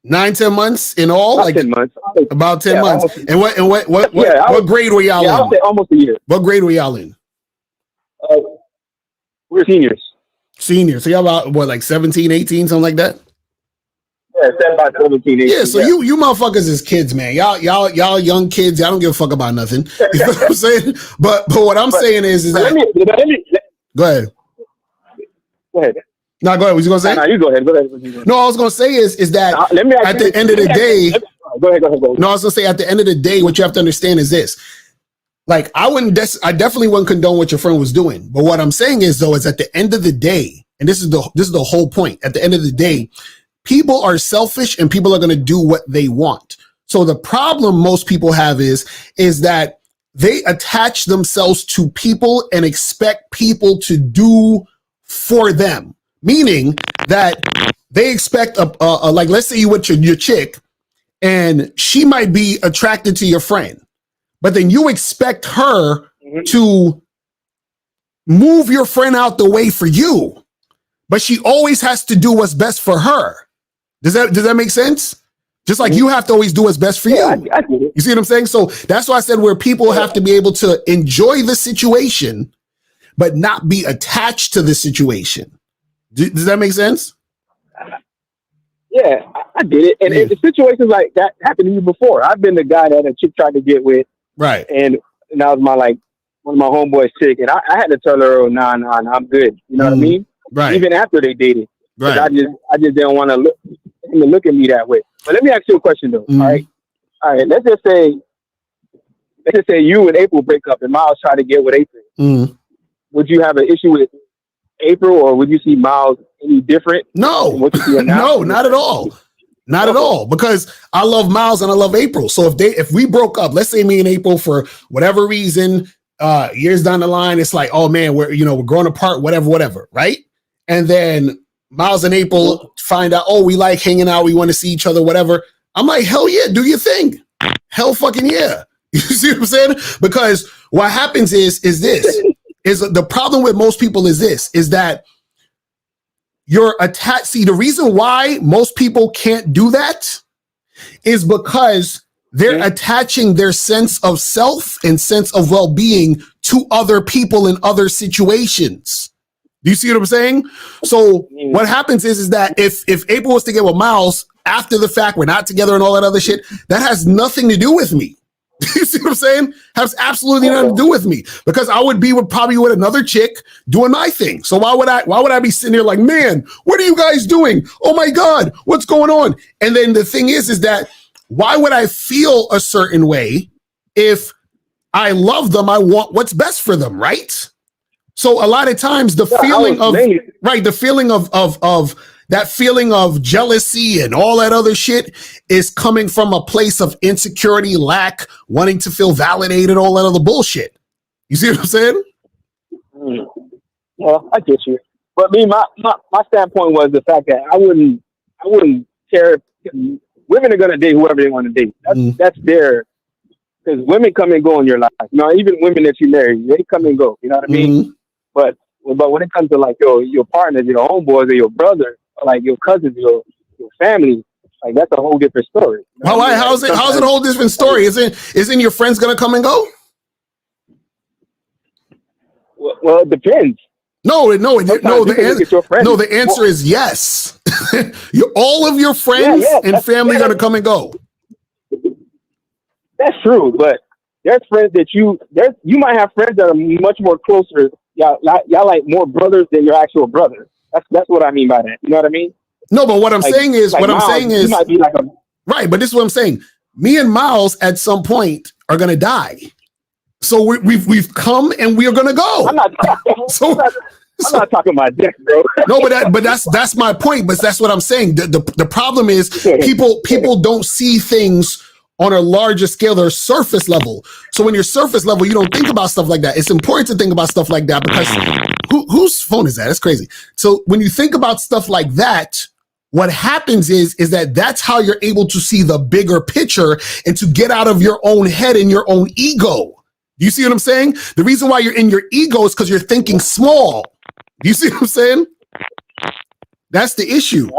9-10 months in all, about 10 months. About 10 months. And what grade were y'all in? I would say almost a year. What grade were y'all in? We're seniors. Seniors. So y'all about what, like 17, 18, something like that? Yeah, about 17, 18. Yeah, so you motherfuckers is kids, man. Y'all young kids. Y'all don't give a fuck about nothing. You know what I'm saying? But what I'm saying is that. Go ahead. Go ahead. No, go ahead. What you gonna say? No, you go ahead. No, I was gonna say is that at the end of the day. Go ahead. No, I was gonna say at the end of the day, what you have to understand is this. Like, I definitely wouldn't condone what your friend was doing. But what I'm saying is though, is at the end of the day, and this is the whole point. At the end of the day, people are selfish and people are gonna do what they want. So the problem most people have is that they attach themselves to people and expect people to do for them. Meaning that they expect like, let's say you with your chick and she might be attracted to your friend, but then you expect her to move your friend out the way for you, but she always has to do what's best for her. Does that make sense? Just like you have to always do what's best for you. I get it. You see what I'm saying? So that's why I said where people have to be able to enjoy the situation, but not be attached to the situation. Does that make sense? Yeah, I get it. And in situations like that happened to you before. I've been the guy that a chick tried to get with. Right. And that was one of my homeboys chick. And I had to tell her, nah, I'm good. You know what I mean? Right. Even after they dated. Right. I just didn't want to look at me that way. But let me ask you a question though. All right. Let's just say you and April break up and Miles try to get with April. Would you have an issue with April, or would you see Miles any different? No, no, not at all. Not at all. Because I love Miles and I love April. So if we broke up, let's say me and April for whatever reason, years down the line, it's like, oh man, we're growing apart, whatever. Right. And then Miles and April find out, oh, we like hanging out. We want to see each other, whatever. I'm like, hell yeah, do your thing. Hell fucking yeah. You see what I'm saying? Because what happens is the problem with most people is that you're attached. See, the reason why most people can't do that is because they're attaching their sense of self and sense of well-being to other people in other situations. Do you see what I'm saying? So what happens is that if April was to get with Miles after the fact, we're not together and all that other shit, that has nothing to do with me. You see what I'm saying? Has absolutely nothing to do with me, because I would be probably with another chick doing my thing. So why would I be sitting here like, man, what are you guys doing? Oh my God, what's going on? And then the thing is that why would I feel a certain way if I love them? I want what's best for them, right? So a lot of times the feeling of that feeling of jealousy and all that other shit is coming from a place of insecurity, lack, wanting to feel validated, all that other bullshit. You see what I'm saying? Well, I get you. But me, my standpoint was the fact that I wouldn't care. Women are gonna date whoever they want to date. That's their, because women come and go in your life. Even women that you marry, they come and go. You know what I mean? But when it comes to like your partners, your homeboys, or your brother, or like your cousins, your family, like that's a whole different story. How's it a whole different story? Isn't your friends gonna come and go? Well, it depends. No. The answer is yes. All of your friends and family are gonna come and go. That's true, but there's friends that you might have friends that are much more closer. Y'all like more brothers than your actual brother. That's what I mean by that. You know what I mean? No, but what I'm saying is, you might be like a right. But this is what I'm saying. Me and Miles at some point are gonna die. So we've come and we are gonna go. I'm not talking about death, bro. No, but that's my point. But that's what I'm saying. The problem is people don't see things on a larger scale or surface level. So when you're surface level, you don't think about stuff like that. It's important to think about stuff like that because whose phone is that? That's crazy. So when you think about stuff like that, what happens is that that's how you're able to see the bigger picture and to get out of your own head and your own ego. Do you see what I'm saying? The reason why you're in your ego is because you're thinking small. Do you see what I'm saying? That's the issue.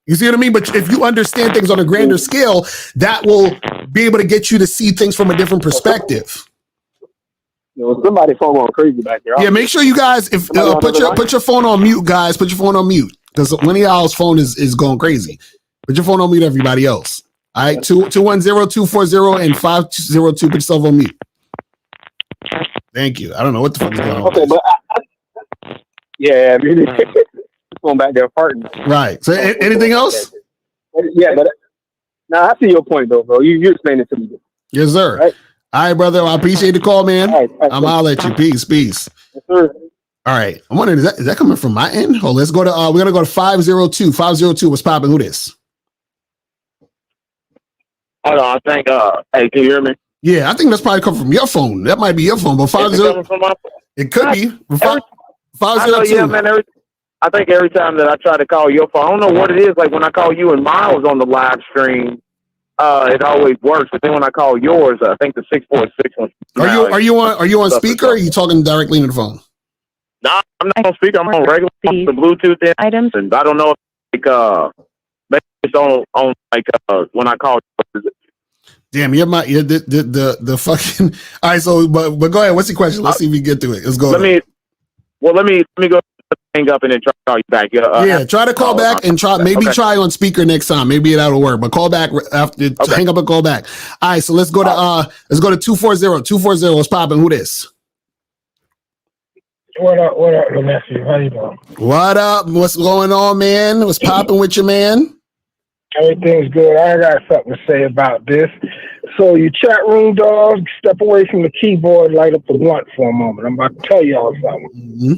You see what I mean? But if you understand things on a grander scale, that will be able to get you to see things from a different perspective. Somebody's phone going crazy back there. Yeah, make sure you guys put your phone on mute, guys. Put your phone on mute because one of y'all's phone is going crazy. Put your phone on mute, everybody else. All right, 210-240 and 502. Put yourself on mute. Thank you. I don't know what the fuck is going on. Okay, but yeah, I mean, going back there farting. Right. So anything else? Yeah, but I see your point though, bro. You explained it to me. Yes, sir. Right? All right, brother. I appreciate the call, man. All right, I'm holler at you. Peace. Yes, sir. All right. I'm wondering, is that coming from my end? Oh, let's go to we're gonna go to 502. 502. What's popping? Who this? Hold on, I think hey, can you hear me? Yeah, I think that's probably coming from your phone. That might be your phone, but 50. It could be. 502. Yeah, man. I think every time that I try to call your phone, I don't know what it is. Like when I call you and Miles on the live stream, it always works. But then when I call yours, I think the 646 one. Are you on speaker? Or are you talking directly into the phone? No, I'm not on speaker. I'm on regular the Bluetooth items, and I don't know if maybe it's on like when I call. Damn, you're the fucking. All right, so but go ahead. What's the question? Let's see if we get to it. Let's go. Let me go. Hang up and then try to call you back. Try to call back and try on speaker next time. Maybe that'll work. But call back after. Hang up and call back. All right, so let's go to 240. 240. What's popping? Who this? What up, nephew? How you doing? What up? What's going on, man? What's popping with you, man? Everything's good. I got something to say about this. So you chat room dogs, step away from the keyboard, light up the blunt for a moment. I'm about to tell y'all something. Mm-hmm.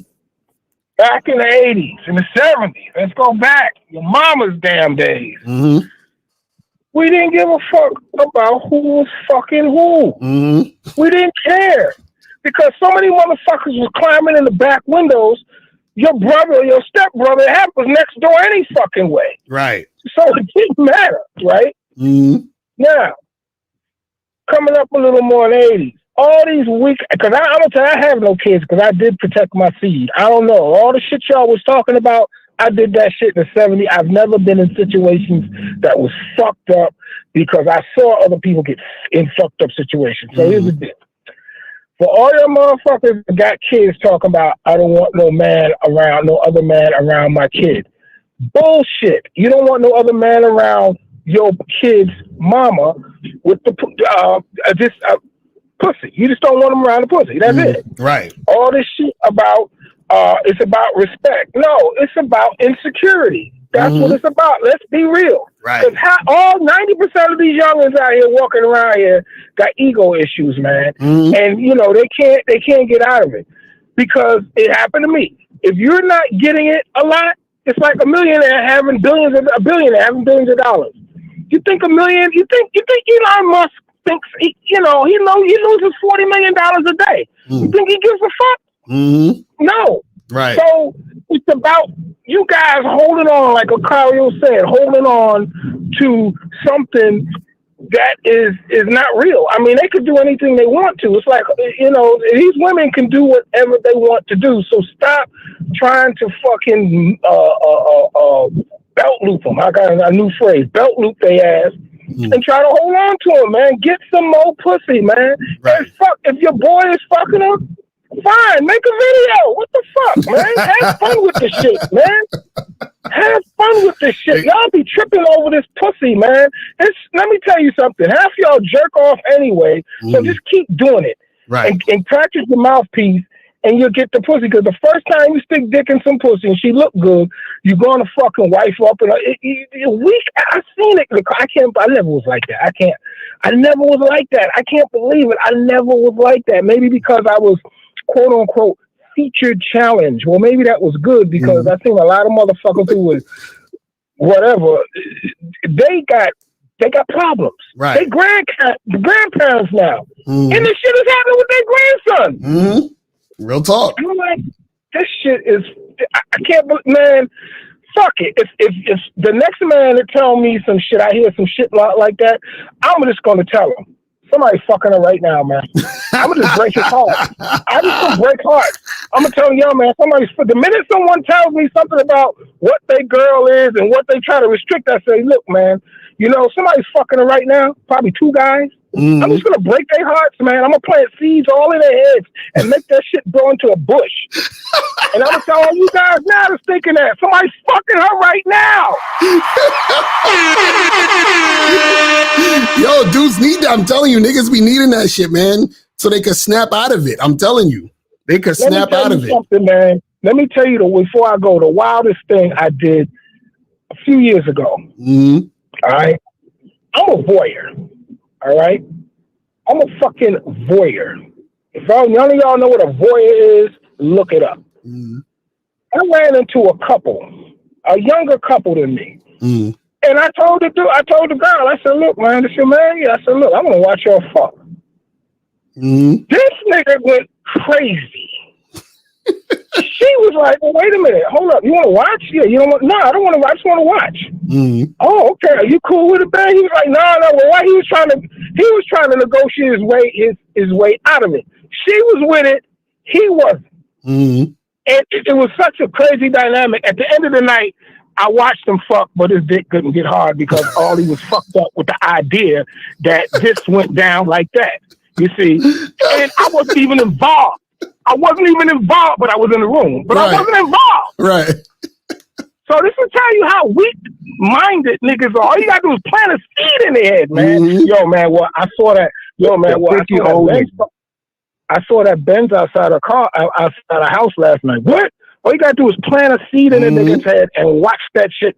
Back in the 80s, in the 70s, let's go back. Your mama's damn days. Mm-hmm. We didn't give a fuck about who was fucking who. Mm-hmm. We didn't care. Because so many motherfuckers were climbing in the back windows. Your brother or your stepbrother was next door any fucking way. Right. So it didn't matter, right? Mm-hmm. Now, coming up a little more in the 80s, all these weak, because I'm going to tell you, I have no kids because I did protect my seed. I don't know. All the shit y'all was talking about, I did that shit in the 70s. I've never been in situations that was fucked up because I saw other people get in fucked up situations. So here's the deal. For all your motherfuckers that got kids talking about, I don't want no other man around my kid. Bullshit. You don't want no other man around your kid's mama with the pussy. You just don't want them around the pussy. That's it. Right. All this shit about, it's about respect. No, it's about insecurity. That's what it's about. Let's be real. Right. Because all 90% of these youngins out here walking around here got ego issues, man. And you know they can't get out of it because it happened to me. If you're not getting it a lot, it's like a millionaire having billions of dollars. You think you think Elon Musk thinks he loses $40 million a day. You think he gives a fuck? No. Right. So it's about you guys holding on, like Ocario said, holding on to something that is not real. I mean, they could do anything they want to. It's like, these women can do whatever they want to do. So stop trying to fucking belt loop them. I got a new phrase, belt loop their ass. And try to hold on to them, man. Get some more pussy, man. Right. And fuck, if your boy is fucking them, fine, make a video. What the fuck, man? Have fun with this shit, man. Have fun done with this shit. Y'all be tripping over this pussy, man. Let me tell you something. Half y'all jerk off anyway, so just keep doing it. Right. And practice the mouthpiece, and you'll get the pussy. Because the first time you stick dick in some pussy and she look good, you're going to fucking wife up. And you're weak. I seen it. I never was like that. I never was like that. I can't believe it. I never was like that. Maybe because I was, quote unquote, featured challenge. Well, maybe that was good because I think a lot of motherfuckers who was whatever, they got problems. Right. They grandparents now. And this shit is happening with their grandson. Real talk. I'm like, this shit is, I can't believe, man, fuck it. If the next man to tell me some shit, I hear some shit like that, I'm just going to tell him. Somebody's fucking her right now, man. I'm going to just break his heart. I'm just going to break heart. I'm going to tell him, yo, man, the minute someone tells me something about what their girl is and what they try to restrict, I say, look, man, somebody's fucking her right now, probably two guys. I'm just going to break their hearts, man. I'm going to plant seeds all in their heads and make that shit grow into a bush. And I'm going to tell all you guys now that's thinking that somebody's fucking her right now. Yo, dudes need that. I'm telling you, niggas be needing that shit, man, so they can snap out of it. I'm telling you. They can snap out of it. Something, man. Let me tell you, before I go, the wildest thing I did a few years ago. All right? I'm a voyeur. All right? I'm a fucking voyeur. If none of y'all know what a voyeur is, look it up. I ran into a younger couple than me. And I told the girl, I said, look, man, this your man? Yeah. I said, look, I'm going to watch y'all fuck. This nigga went crazy. She was like, well, wait a minute. Hold up. You want to watch? Yeah, you don't want? No, I don't want to watch. I just want to watch. Oh, okay. Are you cool with it, man? He was like, no. Well, why he was trying to negotiate his way out of it. She was with it. He wasn't. And it was such a crazy dynamic. At the end of the night, I watched him fuck, but his dick couldn't get hard because all he was fucked up with the idea that this went down like that. You see? And I wasn't even involved. But I was in the room. But I wasn't involved. Right. So this will tell you how weak-minded niggas are. All you gotta do is plant a seed in their head, man. Yo, man, well, I saw that. I saw that Benz outside a house last night. What? All you gotta do is plant a seed in a nigga's head and watch that shit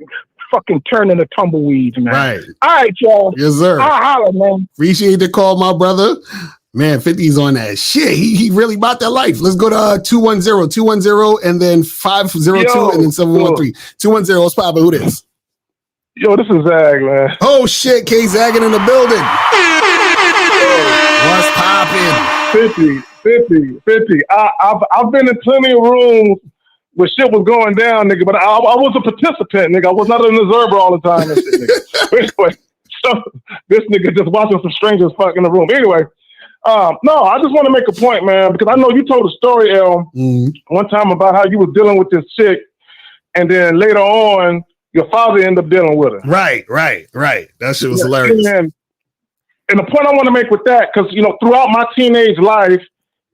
fucking turn into tumbleweeds, man. Right. All right, y'all. Yes, sir. I'll holler, man. Appreciate the call, my brother. Man, 50's on that shit. He really bought that life. Let's go to 210 and then 502 and then 713. 210, what's poppin'? Who this? Yo, this is Zag, man. Oh shit, K Zagging in the building. What's poppin'? 50. I've been in plenty of rooms where shit was going down, nigga, but I was a participant, nigga. I was not an observer all the time and shit, nigga. Anyway, so this nigga just watching some strangers fuck in the room. Anyway, no, I just want to make a point, man, because I know you told a story, L, one time about how you was dealing with this chick, and then later on, your father ended up dealing with her. Right. That shit was hilarious. And the point I want to make with that, because, throughout my teenage life,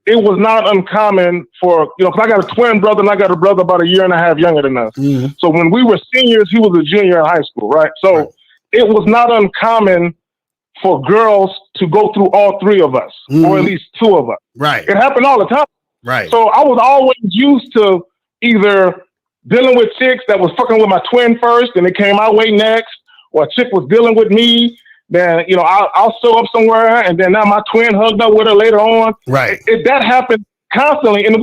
it was not uncommon for, because I got a twin brother and I got a brother about 1.5 years younger than us. So when we were seniors, he was a junior in high school, right? So it was not uncommon for girls to go through all three of us, or at least two of us. Right. It happened all the time. Right. So I was always used to either dealing with chicks that was fucking with my twin first and it came my way next, or a chick was dealing with me, then, I'll show up somewhere and then now my twin hugged up with her later on. Right. That happened constantly. And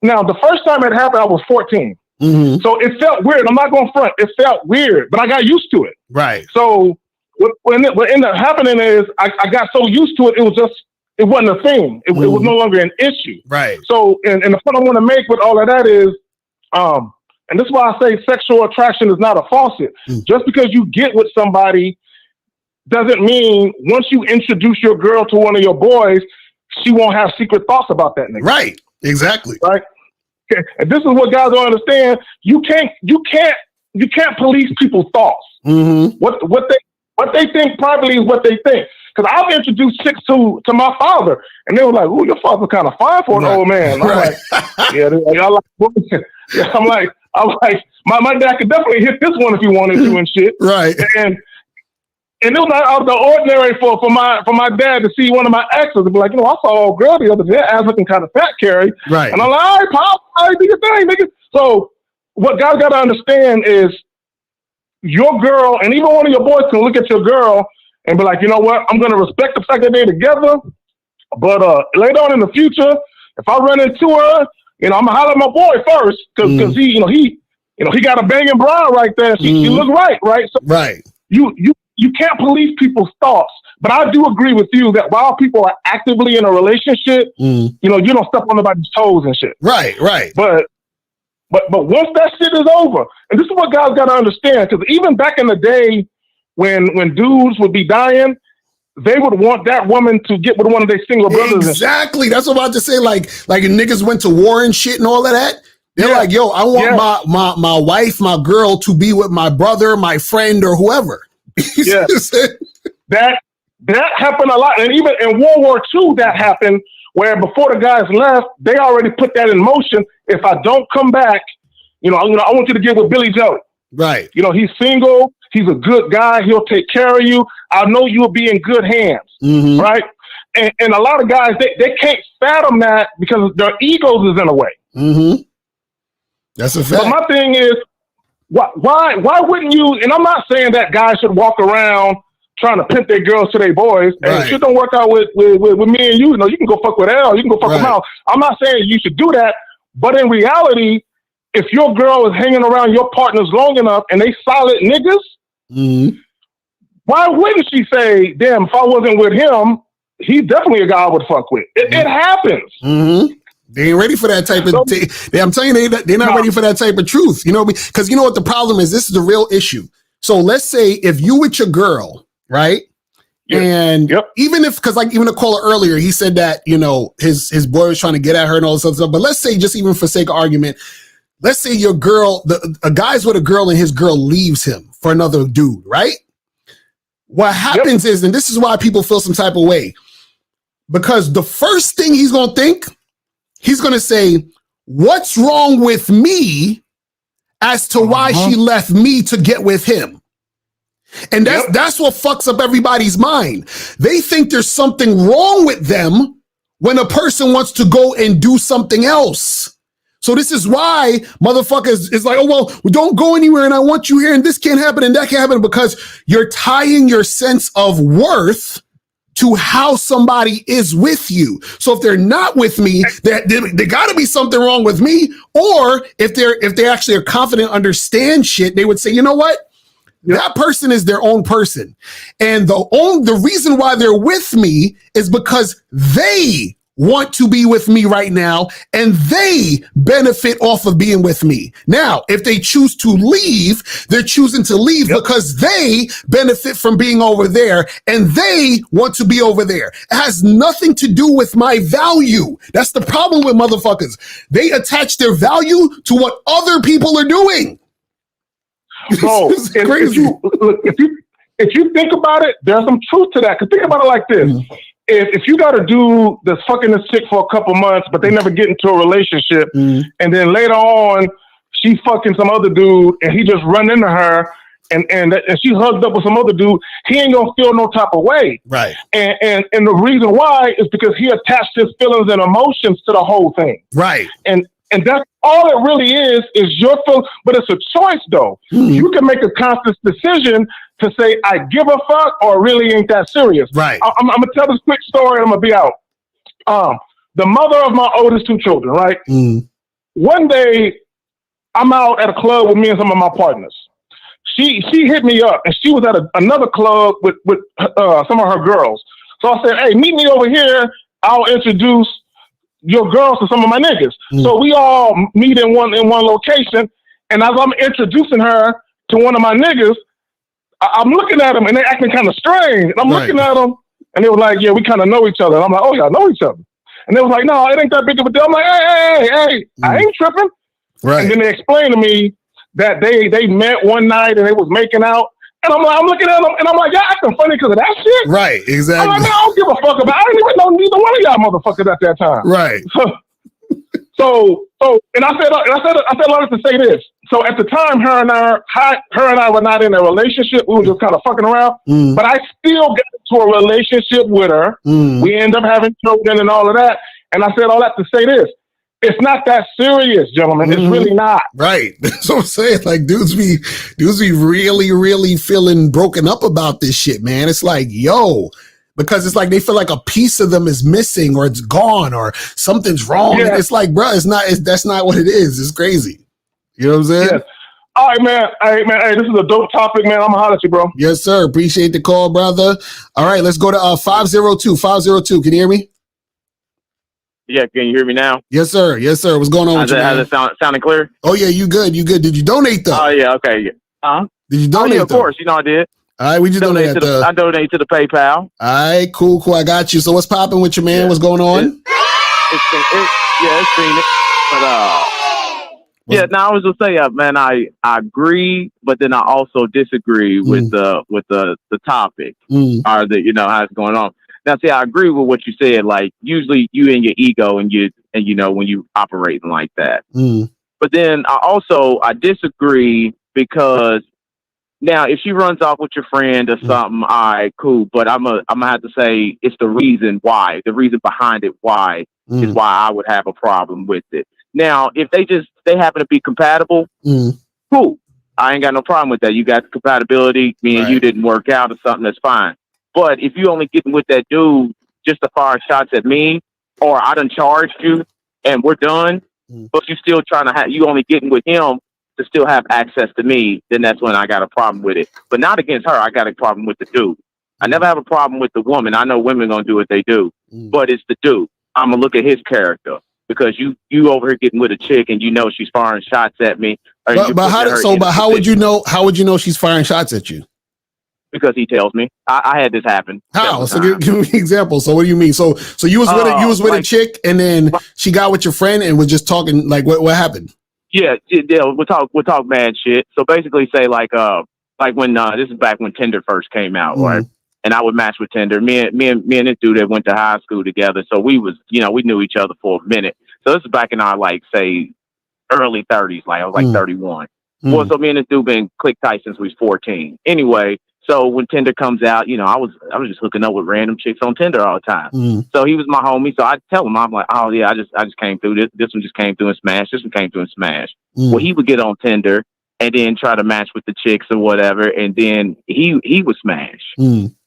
now the first time it happened, I was 14. So it felt weird. I'm not going to front. It felt weird, but I got used to it. Right. So what ended up happening is I got so used to it, it wasn't a thing. It was no longer an issue. Right. So, and the point I want to make with all of that is, and this is why I say sexual attraction is not a faucet. Just because you get with somebody doesn't mean once you introduce your girl to one of your boys, she won't have secret thoughts about that nigga. Right. Exactly. Right. And this is what guys don't understand. You can't police people's thoughts. What they think privately is what they think. Because I've introduced chicks to my father, and they were like, "Ooh, your father's kind of fine for an old man." I'm like, "Yeah, y'all like." I'm like, I'm like, my dad could definitely hit this one if he wanted to and shit. Right. And it was not out of the ordinary for my dad to see one of my exes and be like, I saw a girl the other day, ass looking kind of fat, Carrie. Right. And I'm like, all right, Pop, all right, do your thing, nigga. So what guys got to understand is your girl, and even one of your boys can look at your girl and be like, you know what, I'm going to respect the fact that they're together, but later on in the future, if I run into her, I'm going to holler at my boy first because he got a banging bra right there. She looks right? So right. You can't police people's thoughts, but I do agree with you that while people are actively in a relationship, you don't step on nobody's toes and shit. Right. But once that shit is over, and this is what guys got to understand, because even back in the day when dudes would be dying, they would want that woman to get with one of their single brothers. Exactly. That's what I'm about to say. Like if niggas went to war and shit and all of that. They're like, yo, I want my wife, my girl to be with my brother, my friend, or whoever. Yeah. that happened a lot. And even in World War II, that happened where before the guys left, they already put that in motion. If I don't come back, I want you to get with Billy Joe. Right. He's single. He's a good guy. He'll take care of you. I know you'll be in good hands. Right. And a lot of guys, they can't fathom that because their egos is in the way. That's a fact. But my thing is, why wouldn't you? And I'm not saying that guys should walk around trying to pimp their girls to their boys. And if shit don't work out with me and you, you can go fuck with L. You can go fuck them out. I'm not saying you should do that. But in reality, if your girl is hanging around your partners long enough and they solid niggas, why wouldn't she say, damn, if I wasn't with him, he's definitely a guy I would fuck with. It happens. They ain't ready for that type of I'm telling you, they're not ready for that type of truth. Because you know what the problem is? This is the real issue. So let's say if you with your girl, right? And even if, because even a caller earlier, he said that, his boy was trying to get at her and all this other stuff. But let's say, just even for sake of argument, let's say your girl, a guy's with a girl and his girl leaves him for another dude, right? What happens is, and this is why people feel some type of way, because the first thing he's going to think, he's going to say, what's wrong with me as to why she left me to get with him? And that's what fucks up everybody's mind. They think there's something wrong with them when a person wants to go and do something else. So this is why motherfuckers is like, oh, well, don't go anywhere and I want you here and this can't happen and that can't happen, because you're tying your sense of worth to how somebody is with you. So if they're not with me, there got to be something wrong with me. Or if they actually are confident, understand shit, they would say, you know what? That person is their own person. And the reason why they're with me is because they want to be with me right now and they benefit off of being with me. Now, if they choose to leave, they're choosing to leave because they benefit from being over there and they want to be over there. It has nothing to do with my value. That's the problem with motherfuckers. They attach their value to what other people are doing. Oh, if you think about it, there's some truth to that. Because think about it like this. If you got a dude that's fucking this chick for a couple months, but they never get into a relationship, and then later on, she fucking some other dude, and he just run into her, and she hugged up with some other dude, he ain't gonna feel no type of way. Right. And the reason why is because he attached his feelings and emotions to the whole thing. Right. And that's all it really is your feeling. But it's a choice, though. You can make a conscious decision to say, I give a fuck, or really ain't that serious. Right. I'm going to tell this quick story and I'm going to be out. The mother of my oldest two children, right? One day, I'm out at a club with me and some of my partners. She hit me up, and she was at another club with some of her girls. So I said, hey, meet me over here. I'll introduce your girls to some of my niggas. So we all meet in one location, and as I'm introducing her to one of my niggas, I'm looking at them and they acting kind of strange. And I'm looking at them and they were like, yeah, we kind of know each other. And I'm like, oh, y'all know each other. And they was like, no, it ain't that big of a deal. I'm like, hey, I ain't tripping. Right. And then they explained to me that they met one night and they was making out. And I'm looking at them and I'm like, y'all acting funny because of that shit? Right, exactly. I'm like, man, I don't give a fuck about it. I didn't even know neither one of y'all motherfuckers at that time. Right. So, and I said all this to say this. So at the time, her and I were not in a relationship. We were just kind of fucking around. But I still got into a relationship with her. We ended up having children and all of that. And I said all that to say this. It's not that serious, gentlemen. It's really not. Right. That's what I'm saying. Like dudes be really, really feeling broken up about this shit, man. It's like, yo, because it's like they feel like a piece of them is missing or it's gone or something's wrong. Yeah. It's like, bro, that's not what it is. It's crazy. You know what I'm saying? Yes. All right, man. Hey, this is a dope topic, man. I'm gonna holler at you, bro. Yes, sir. Appreciate the call, brother. All right, let's go to 502. 502. Can you hear me? Yeah, can you hear me now? Yes, sir. Yes, sir. What's going on with you, man? How's it sounding clear? Oh, yeah, you good. You good. Did you donate, though? Oh, yeah, okay. Huh? Did you donate, of course. You know I did. All right, we just donate I donated to the PayPal. All right, cool. I got you. So what's popping with you, man? What's going on? It's seen it. But, I was just saying, man, I agree, but then I also disagree with the topic or how it's going on. Now, see, I agree with what you said. Like, usually you in your ego and when you operating like that. But then I disagree because now if she runs off with your friend or something, all right, cool. But I'm gonna have to say it's the reason why. The reason behind it why is why I would have a problem with it. Now, if they happen to be compatible, cool. I ain't got no problem with that. You got the compatibility, meaning you didn't work out or something, that's fine. But if you only getting with that dude just to fire shots at me, or I done charged you and we're done, but you still you only getting with him to still have access to me, then that's when I got a problem with it. But not against her. I got a problem with the dude. I never have a problem with the woman. I know women gonna do what they do, but it's the dude. I'm gonna look at his character because you over here getting with a chick and she's firing shots at me. How would you know? How would you know she's firing shots at you? Because he tells me. I had this happen. How? So give me an example. So what do you mean? So you was with a chick and then she got with your friend and was just talking, like what happened? Yeah, we'll talk mad shit. So basically say like when this is back when Tinder first came out, right? And I would match with Tinder. Me and this dude that went to high school together. So we was, we knew each other for a minute. So this is back in our say early 30s, like I was like 31. Well, so me and this dude been click tight since we was 14. Anyway, so when Tinder comes out, I was just hooking up with random chicks on Tinder all the time. So he was my homie. So I tell him, I'm like, oh yeah, I just came through this. This one just came through and smashed. This one came through and smashed. Well, he would get on Tinder and then try to match with the chicks or whatever, and then he would smash.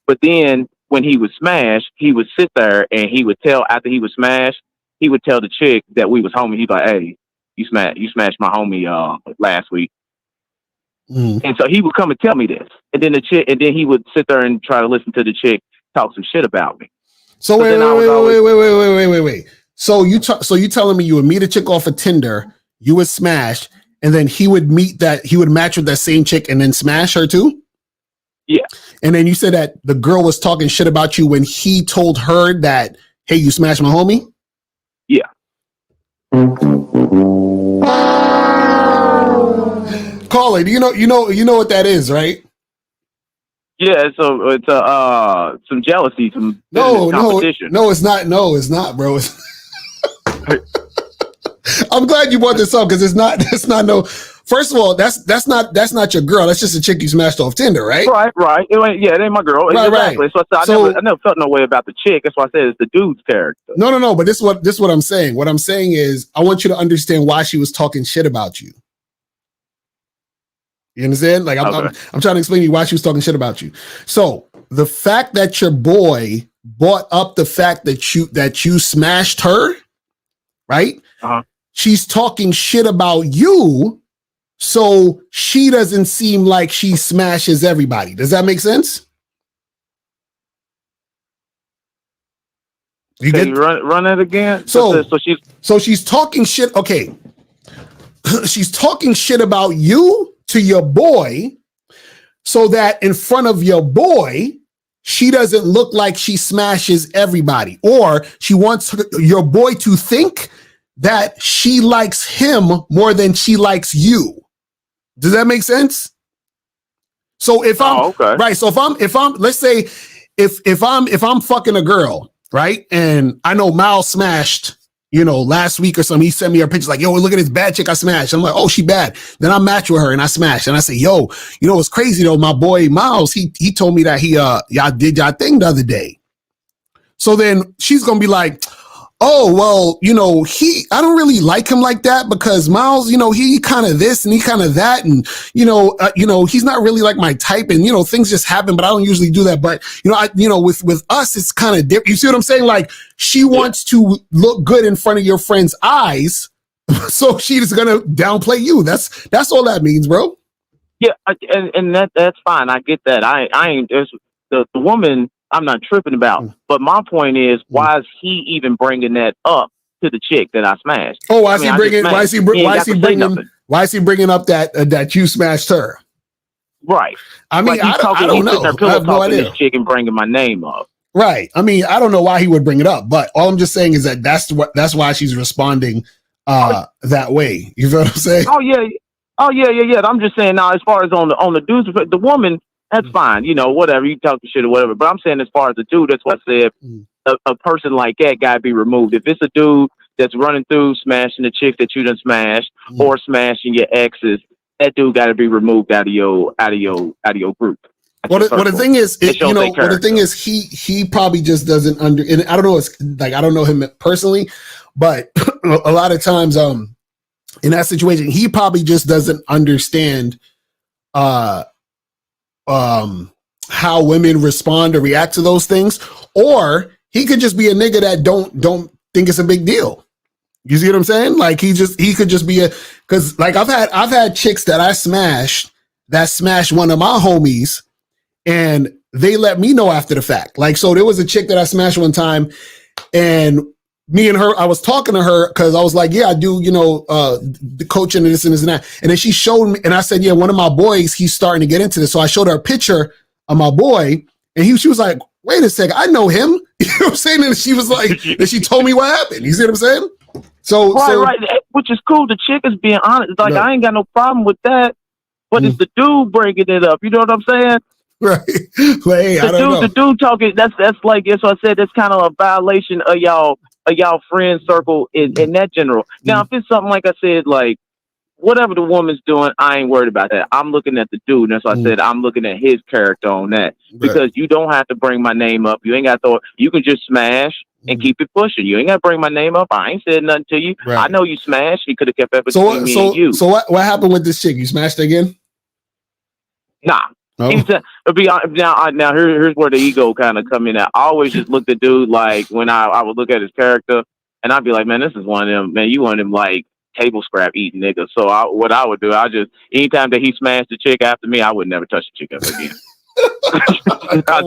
But then when he would smash, he would sit there and he would tell after he would smash, he would tell the chick that we was homie. He'd be like, hey, you smashed my homie last week. And so he would come and tell me this, and then he would sit there and try to listen to the chick talk some shit about me. So wait. So you telling me you would meet a chick off of Tinder, you would smash, and then he would match with that same chick and then smash her too? Yeah. And then you said that the girl was talking shit about you when he told her that, hey, you smashed my homie? Yeah. Caller, you know what that is, right? Yeah, so it's some jealousy, some competition. No, it's not. No, it's not, bro. I'm glad you brought this up because it's not no. First of all, that's not your girl. That's just a chick you smashed off Tinder, right? Right. It ain't my girl. Right. So I never felt no way about the chick. That's why I said it's the dude's character. No. But this is what I'm saying. What I'm saying is I want you to understand why she was talking shit about you. You understand? Like I'm trying to explain to you why she was talking shit about you. So the fact that your boy brought up the fact that you smashed her, right? She's talking shit about you, so she doesn't seem like she smashes everybody. Does that make sense? Can you run it again? So she's talking shit. Okay, she's talking shit about you to your boy so that in front of your boy, she doesn't look like she smashes everybody, or she wants your boy to think that she likes him more than she likes you. Does that make sense? So if I'm right, so if I'm let's say if I'm fucking a girl, right, and I know Mal smashed last week or something, he sent me her pictures like, yo, look at this bad chick I smashed. I'm like, oh, she bad. Then I match with her and I smash. And I say, yo, what's crazy though? My boy Miles, he told me that y'all did y'all thing the other day. So then she's going to be like, oh, well, I don't really like him like that because Miles, he kind of this and he kind of that. And, he's not really like my type and, things just happen, but I don't usually do that. But, with us, it's kind of different. You see what I'm saying? Like she wants to look good in front of your friend's eyes. So she's going to downplay you. That's all that means, bro. Yeah. And that's fine. I get that. I ain't, there's the woman I'm not tripping about. But my point is, why is he even bringing that up to the chick that I smashed? Oh, why is he bringing up that you smashed her? Right. I mean, I don't know. I have no idea. This chick and bringing my name up. Right. I mean, I don't know why he would bring it up, but all I'm just saying is that that's why she's responding that way. You feel what I'm saying? Oh yeah. I'm just saying now, as far as on the dudes, the woman. That's fine, whatever, you talk shit or whatever. But I'm saying as far as the dude, that's what I said, a person like that got to be removed. If it's a dude that's running through smashing the chick that you done smashed or smashing your exes, that dude got to be removed out of your group. Well, the thing is, the thing is, he probably just doesn't and I don't know, it's like I don't know him personally, but a lot of times, in that situation, he probably just doesn't understand, how women respond or react to those things, or he could just be a nigga that don't think it's a big deal. You see what I'm saying? Like he could just be because like I've had chicks that I smashed one of my homies, and they let me know after the fact. Like, so there was a chick that I smashed one time, and me and her, I was talking to her because I was like, yeah, I do, the coaching and this and this and that. And then she showed me, and I said, yeah, one of my boys, he's starting to get into this. So I showed her a picture of my boy, and she was like, wait a second, I know him. You know what I'm saying? And she was like, and she told me what happened. You see what I'm saying? So right, which is cool. The chick is being honest. Like, I ain't got no problem with that. But it's the dude bringing it up. You know what I'm saying? Right. Well, hey, I don't know. The dude talking, that's like, that's what I said, that's kind of a violation of y'all friend circle in that general. Now, if it's something like I said, like whatever the woman's doing, I ain't worried about that. I'm looking at the dude. And that's why I said I'm looking at his character on that. Because you don't have to bring my name up. You ain't got to you can just smash and keep it pushing. You ain't got to bring my name up. I ain't said nothing to you. Right. I know you smashed. He could have kept that between me and you. So what happened with this chick? You smashed again? Nah. Oh. Now here's where the ego kind of come in. I always just looked at dude like when I would look at his character, and I'd be like, man, this is one of them. Man, you one of them like table scrap eating niggas. So what I would do, anytime that he smashed the chick after me, I would never touch the chick ever again. I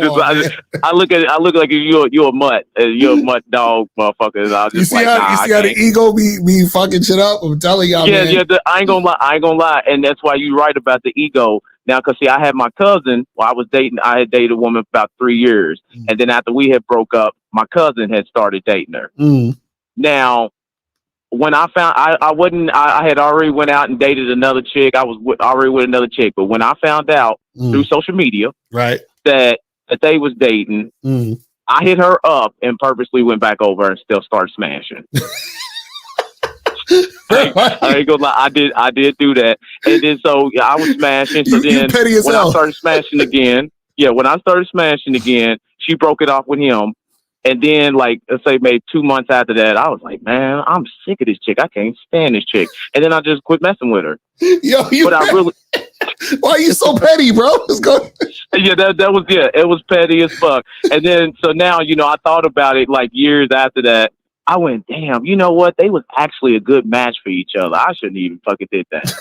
look like you're a mutt. You're a mutt dog, motherfucker. You see how the ego be fucking shit up? I'm telling y'all, man. Yeah. I ain't gonna lie, and that's why you right about the ego. Now, cause see, I had my cousin. Well, I had dated a woman for about 3 years, and then after we had broke up, my cousin had started dating her. Now, when I found I had already went out and dated another chick. I was already with another chick, but when I found out through social media, right, that they was dating, I hit her up and purposely went back over and still started smashing. I ain't gonna lie, I did do that, and then so I was smashing. So then when I started smashing again, she broke it off with him. And then, like, let's say maybe 2 months after that, I was like, man, I'm sick of this chick. I can't stand this chick. And then I just quit messing with her. Why are you so petty, bro? Yeah, it was petty as fuck. And then, so now, I thought about it like years after that. I went, damn, you know what? They was actually a good match for each other. I shouldn't even fucking did that.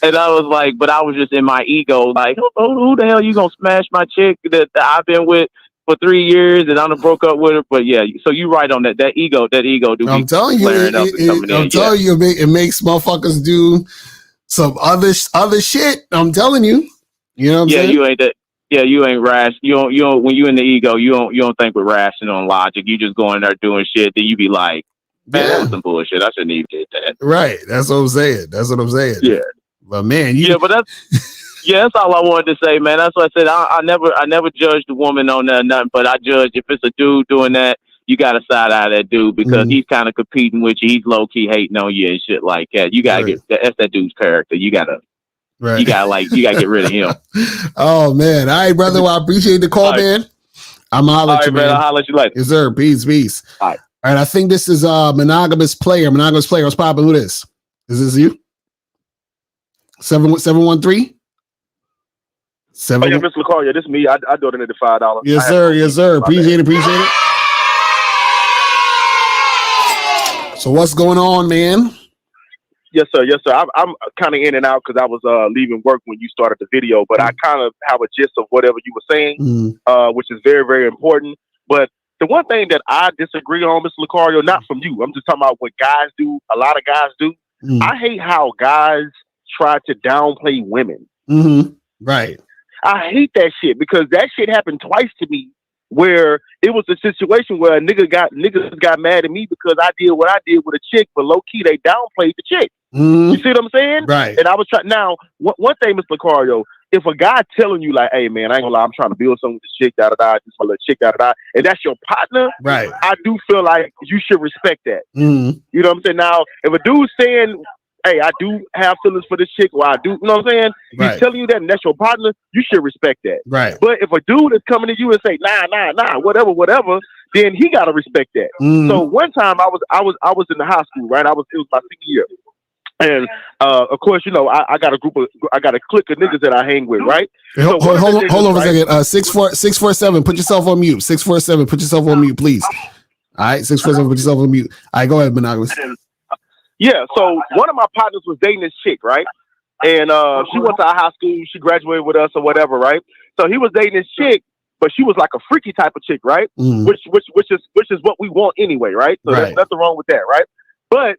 And I was like, but I was just in my ego, like, who the hell you gonna smash my chick that I've been with for 3 years and I done broke up with her? But yeah, so you right on that. That ego do. I'm telling you, it makes motherfuckers do some other shit. I'm telling you. You know what I'm saying? You ain't that. Yeah, you ain't rash. You don't. When you in the ego, you don't think with rational and logic. You just go in there doing shit. Then you be like, man, that was some bullshit. I shouldn't even did that. Right. That's what I'm saying. Yeah. But man, but that's all I wanted to say, man. That's what I said. I never judged the woman on that nothing, but I judge if it's a dude doing that. you got to side eye that dude because he's kind of competing with you. He's low key hating on you and shit like that. You gotta get that's that dude's character. You gotta get rid of him. Oh man. All right, brother. Well, I appreciate the call, man. I'm gonna holler at you, man. I'll holler at you later. Yes, sir. Peace. All right. All right. I think this is monogamous player. What's popping? Who this? Is this you? 713? Oh, yeah, Mr. LaCarlia, this is me. I donated $5. Yes, sir. Appreciate it. So what's going on, man? Yes, sir. I'm kind of in and out because I was leaving work when you started the video, but I kind of have a gist of whatever you were saying, which is very, very important. But the one thing that I disagree on, Mr. LaCarlia, not from you, I'm just talking about what guys do, a lot of guys do. I hate how guys try to downplay women. Right. I hate that shit because that shit happened twice to me where it was a situation where niggas got mad at me because I did what I did with a chick, but low key they downplayed the chick. You see what I'm saying? Right. And I was trying. Now, one thing, Mr. Lucario, if a guy telling you like, "Hey man, I ain't gonna lie, I'm trying to build something with this chick, just my little chick, and that's your partner, right? I do feel like you should respect that. You know what I'm saying? Now, if a dude's saying, "Hey, I do have feelings for this chick," or I do, you know what I'm saying? Right. He's telling you that, and that's your partner. You should respect that, right? But if a dude is coming to you and say, "Nah, whatever," then he gotta respect that. So one time I was in the high school, right? It was my senior year. And of course, you know, I got a clique of niggas that I hang with, right? Hold on a second. 647. Put yourself on mute. 647. Put yourself on mute, please. All right, 647. Put yourself on mute. All right, go ahead, monogamous. Yeah. So one of my partners was dating this chick, right? And she went to our high school. She graduated with us or whatever, right? So he was dating this chick, but she was like a freaky type of chick, right? Which is what we want anyway, right? So there's nothing wrong with that, right? But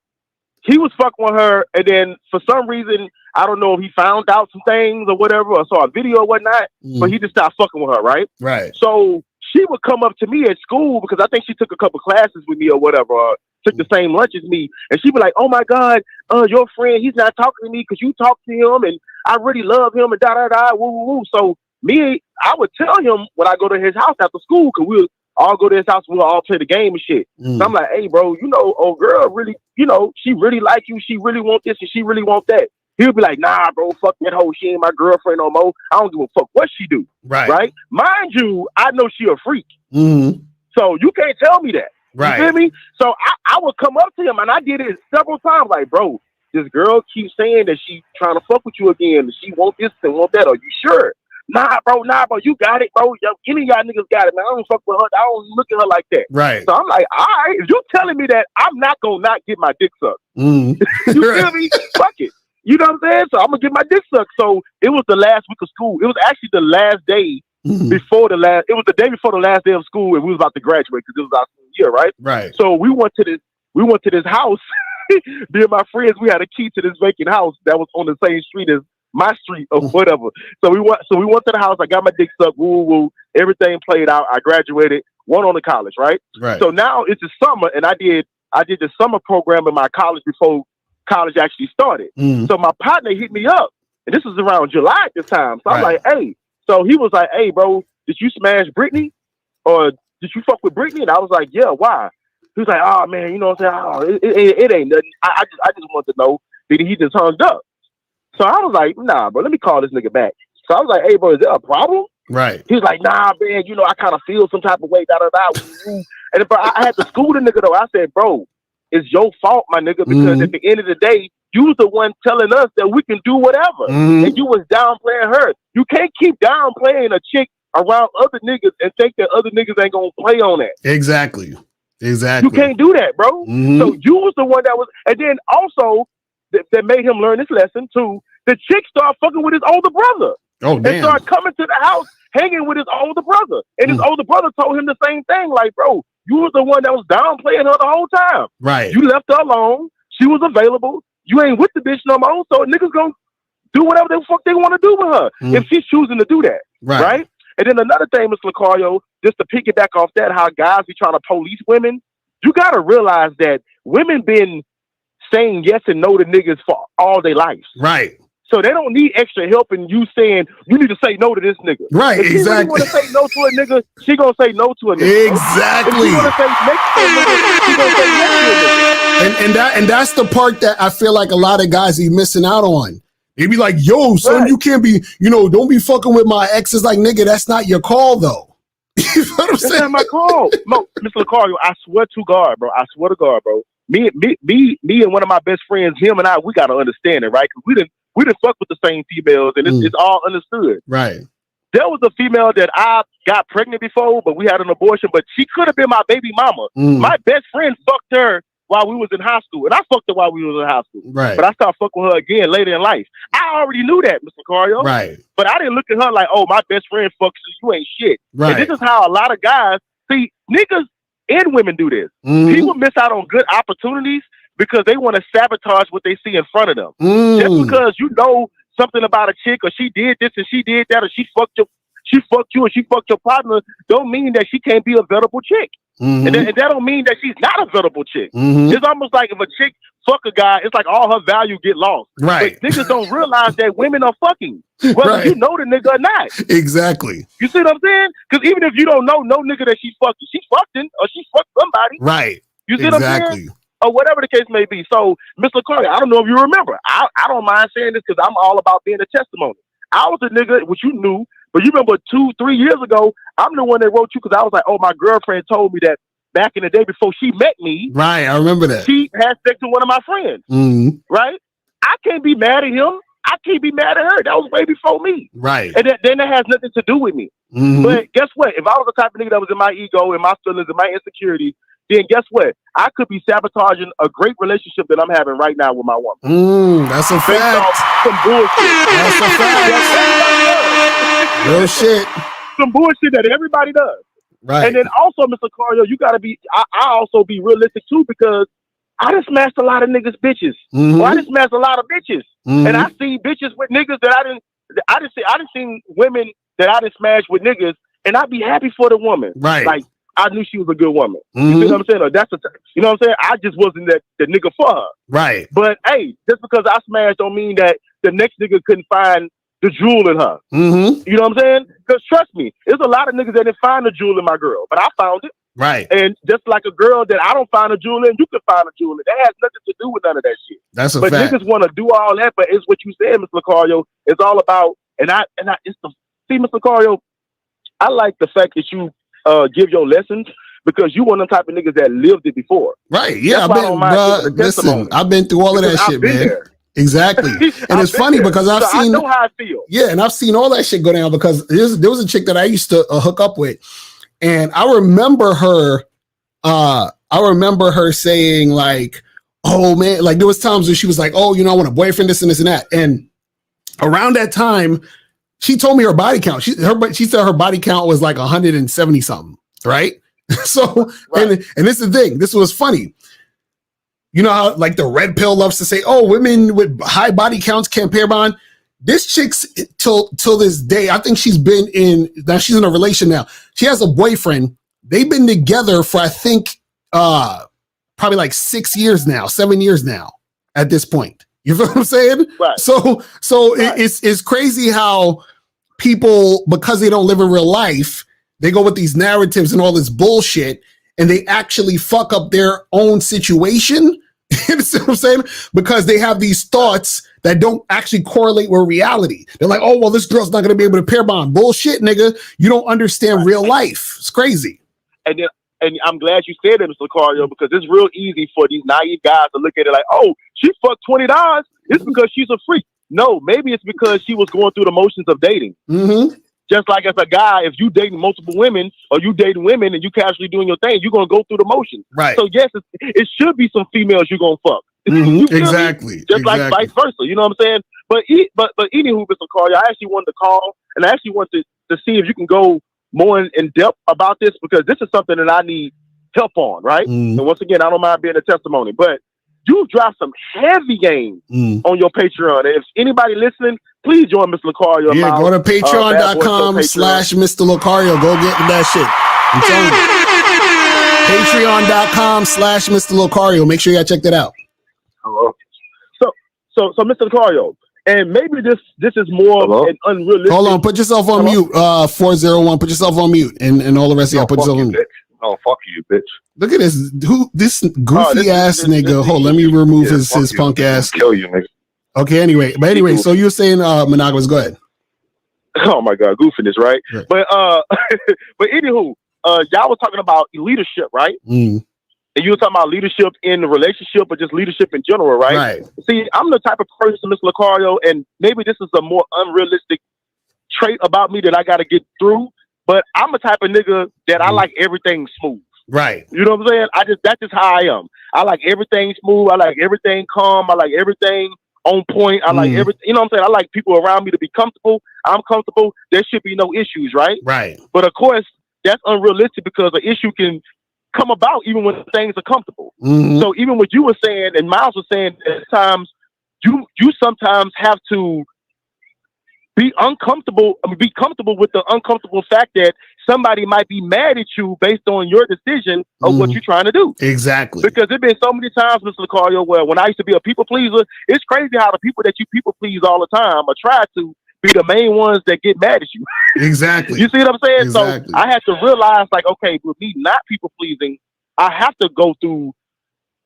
he was fucking with her, and then for some reason, I don't know if he found out some things or whatever, or saw a video or whatnot, but he just stopped fucking with her, right? Right. So she would come up to me at school because I think she took a couple classes with me or whatever, or took the same lunch as me, and she'd be like, "Oh my God, your friend, he's not talking to me because you talk to him, and I really love him, and woo woo woo." So I would tell him when I go to his house after school, because we'll all go to his house, we'll all play the game and shit. So I'm like, "Hey, bro, you know, old girl really, you know, she really like you. She really want this and she really want that." He'll be like, "Nah, bro, fuck that hoe. She ain't my girlfriend no more. I don't give a fuck what she do." Right? Mind you, I know she a freak. So you can't tell me that. Right. You feel me? So I would come up to him, and I did it several times. Like, "Bro, this girl keeps saying that she trying to fuck with you again. She want this and want that. Are you sure?" Nah, bro, you got it, bro. Any of y'all niggas got it, man. I don't fuck with her. I don't look at her like that. Right. So I'm like, all right, if you telling me that, I'm not gonna not get my dick sucked. You feel me? Fuck it. You know what I'm saying? So I'm gonna get my dick sucked. So it was the last week of school. It was actually the last day before it was the day before the last day of school, and we was about to graduate because it was our senior year, right? Right. So we went to this house. Me and my friends, we had a key to this vacant house that was on the same street as my street or whatever. So we went to the house. I got my dick sucked. Woo woo. Everything played out. I graduated. Went on to college, right? Right. So now it's the summer, and I did the summer program in my college before college actually started. So my partner hit me up, and this was around July at this time. So I'm like, "Hey." So he was like, "Hey, bro, did you smash Brittany, or did you fuck with Brittany?" And I was like, "Yeah, why?" He was like, "Oh man, you know what I'm saying? Oh, it ain't nothing. I just want to know that he just hung up." So I was like, "Nah, bro, let me call this nigga back." So I was like, "Hey, bro, is there a problem?" Right. He was like, "Nah, man, you know, I kind of feel some type of way, And bro, I had to school the nigga though. I said, "Bro, it's your fault, my nigga, because at the end of the day, you was the one telling us that we can do whatever, and you was downplaying her. You can't keep downplaying a chick around other niggas and think that other niggas ain't gonna play on that." Exactly. You can't do that, bro. So you was the one that was, and then also that made him learn this lesson too. The chick started fucking with his older brother. Oh, damn. And started coming to the house, hanging with his older brother. And his older brother told him the same thing. Like, "Bro, you was the one that was downplaying her the whole time. Right. You left her alone. She was available. You ain't with the bitch no more. So niggas gonna do whatever the fuck they want to do with her if she's choosing to do that. Right? And then another thing, Mr. Lucario, just to piggyback off that, how guys be trying to police women, you gotta realize that women been saying yes and no to niggas for all their life. Right. So they don't need extra help in you saying you need to say no to this nigga. Right, if she exactly. Really want to say no to a nigga, she gonna say no to a nigga. Exactly. If she want to say next to a nigga, she gonna say next to a nigga. And that's the part that I feel like a lot of guys be missing out on. They be like, yo, son, you can't be, don't be fucking with my ex. It's like, nigga, that's not your call, though. You know what I'm saying? That's not my call. No, Mr. Lucario, I swear to God, bro. I swear to God, bro. Me and one of my best friends, him and I, we gotta understand it, right? Because we didn't fuck with the same females, and it's all understood. Right. There was a female that I got pregnant before, but we had an abortion, but she could have been my baby mama. My best friend fucked her while we was in high school, and I fucked her while we was in high school. Right. But I started fucking with her again later in life. I already knew that, Mr. Lucario. Right. But I didn't look at her like, oh, my best friend fucks you ain't shit. Right. And this is how a lot of guys, see, niggas and women do this. People miss out on good opportunities because they want to sabotage what they see in front of them. Just because you know something about a chick, or she did this and she did that, or she fucked you and she fucked your partner, don't mean that she can't be a valuable chick. And that don't mean that she's not a valuable chick. It's almost like if a chick fuck a guy, it's like all her value get lost. Right. But niggas don't realize that women are fucking, whether you know the nigga or not. Exactly. You see what I'm saying? Because even if you don't know no nigga that she fucked him, or she fucked somebody. Right. You see what I'm saying? Or whatever the case may be. So, Mr. Carter, I don't know if you remember. I don't mind saying this because I'm all about being a testimony. I was a nigga, which you knew, but you remember 2-3 years ago, I'm the one that wrote you because I was like, oh, my girlfriend told me that back in the day before she met me. Right, I remember that. She had sex with one of my friends. Right? I can't be mad at him. I can't be mad at her. That was way before me. Right. And then that has nothing to do with me. But guess what? If I was the type of nigga that was in my ego and my feelings and my insecurity, then guess what? I could be sabotaging a great relationship that I'm having right now with my woman. That's a Based fact. off some bullshit. That's a fact. Real shit. Some bullshit that everybody does. Right. And then also, Mr. Cario, you gotta be. I also be realistic too because I just smashed a lot of niggas bitches. Well, I just smashed a lot of bitches, and I see bitches with niggas that I didn't see women that I didn't smash with niggas, and I'd be happy for the woman. Right. Like I knew she was a good woman. You see what I'm saying? Or you know what I'm saying? I just wasn't the nigga for her. Right. But hey, just because I smashed don't mean that the next nigga couldn't find the jewel in her. You know what I'm saying? Because trust me, there's a lot of niggas that didn't find the jewel in my girl, but I found it. Right. And just like a girl that I don't find a jewel in, you can find a jewel in. That has nothing to do with none of that shit. That's a but fact. Niggas want to do all that, but it's what you said, Mr. Lucario. It's all about, see, Mr. Lucario, I like the fact that you give your lessons because you one of the type of niggas that lived it before. Right. Yeah, I've been through all of that shit, man. There. Exactly. And it's funny because I've seen. I know how I feel. Yeah, and I've seen all that shit go down because there was a chick that I used to hook up with, and I remember her. I remember her saying like, "Oh man," like there was times where she was like, "Oh, I want a boyfriend, this and this and that." And around that time, she told me her body count. She said her body count was like 170 something, right? So, right. And this is the thing. This was funny. You know how like the red pill loves to say, "Oh, women with high body counts can't pair bond." This chick's till this day, I think she's in a relation now. She has a boyfriend. They've been together for I think probably like 7 years now at this point. You feel what I'm saying? Right. So right. It's crazy how people, because they don't live in real life, they go with these narratives and all this bullshit, and they actually fuck up their own situation. You see what I'm saying? Because they have these thoughts that don't actually correlate with reality. They're like, "Oh, well, this girl's not going to be able to pair bond." Bullshit, nigga. You don't understand real life. It's crazy. And I'm glad you said that, Mr. Lucario, because it's real easy for these naive guys to look at it like, "Oh, she fucked $20. It's because she's a freak." No, maybe it's because she was going through the motions of dating. Just like as a guy, if you dating multiple women or you dating women and you casually doing your thing, you're going to go through the motions. Right. So yes, it should be some females you're going to fuck. Exactly. Just like vice versa. You know what I'm saying? But anywho, Mr. Carl, I actually wanted to call and I actually wanted to see if you can go more in depth about this because this is something that I need help on, right? And once again, I don't mind being a testimony, but you dropped some heavy game on your Patreon. And if anybody listening, please join Mr. Lucario. Yeah, go to patreon.com/Mr. Lucario. Go get that shit. I'm telling you. Patreon.com/Mr. Lucario. Make sure y'all check that out. So Mr. Lucario, And maybe this is more of an unrealistic. Hold on, put yourself on mute. 401, put yourself on mute, and all the rest of y'all put yourself on mute. Oh, fuck you, bitch. Look at this. This goofy ass nigga. Hold, let me remove his punk ass. Kill you, nigga. Okay, anyway, so you're saying monogamous, go ahead. Oh my god, goofiness, right? But but anywho, y'all was talking about leadership, right? And you were talking about leadership in the relationship or just leadership in general, right? Right. See, I'm the type of person, Mr. Lucario, and maybe this is a more unrealistic trait about me that I gotta get through, but I'm the type of nigga that I like everything smooth. Right. You know what I'm saying? That's just how I am. I like everything smooth. I like everything calm. I like everything on point. I like everything. You know what I'm saying? I like people around me to be comfortable. I'm comfortable. There should be no issues, right? Right. But of course, that's unrealistic because an issue can come about even when things are comfortable. So even what you were saying and Miles was saying, at times you sometimes have to be uncomfortable. Be comfortable with the uncomfortable fact that somebody might be mad at you based on your decision of what you're trying to do. Exactly. Because there's been so many times, Mr. Lucario, where when I used to be a people pleaser, it's crazy how the people that you people please all the time or try to be the main ones that get mad at you. Exactly. You see what I'm saying? Exactly. So I had to realize, like, okay, with me not people pleasing, I have to go through.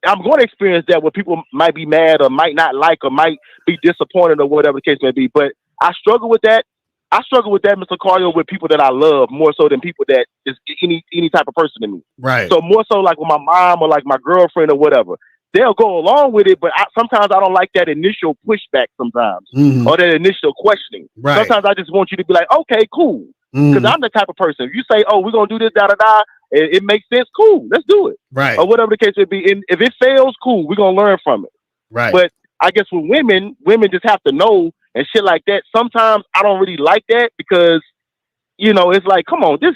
I'm going to experience that where people might be mad or might not like or might be disappointed or whatever the case may be. But I struggle with that. I struggle with that, Mr. Lucario, with people that I love more so than people that is any type of person to me. Right. So more so like with my mom or like my girlfriend or whatever. They'll go along with it, but sometimes I don't like that initial pushback sometimes or that initial questioning. Right. Sometimes I just want you to be like, okay, cool. Because I'm the type of person. If you say, oh, we're going to do this, da-da-da, it makes sense, cool, let's do it. Right. Or whatever the case may be. And if it fails, cool, we're going to learn from it. Right. But I guess with women just have to know and shit like that. Sometimes I don't really like that because, you know, it's like, come on, this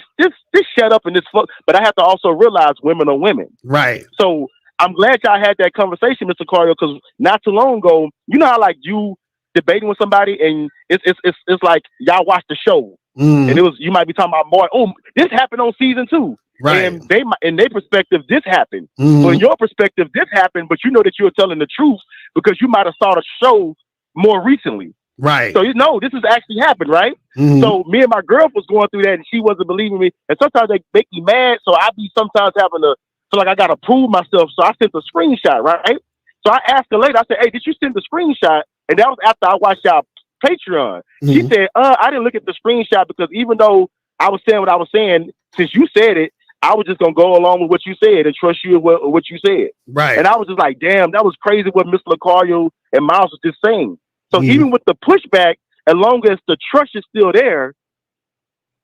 shut up and this fuck. But I have to also realize women are women. Right. So I'm glad y'all had that conversation, Mr. Lucario, because not too long ago, you know how like you debating with somebody and it's like y'all watched the show and it was you might be talking about more. Oh, this happened on season 2. Right. And they in their perspective, this happened. So in your perspective, this happened, but you know that you're telling the truth because you might have saw the show more recently. Right. So you know this has actually happened, right? So me and my girl was going through that and she wasn't believing me. And sometimes they make me mad. So I be sometimes having to feel like I gotta prove myself. So I sent a screenshot, right? So I asked her later, I said, hey, did you send the screenshot? And that was after I watched y'all Patreon. She said, I didn't look at the screenshot because even though I was saying what I was saying, since you said it, I was just gonna go along with what you said and trust you with what you said. Right. And I was just like, damn, that was crazy what Mr. Lucario and Miles was just saying. So even with the pushback, as long as the trust is still there,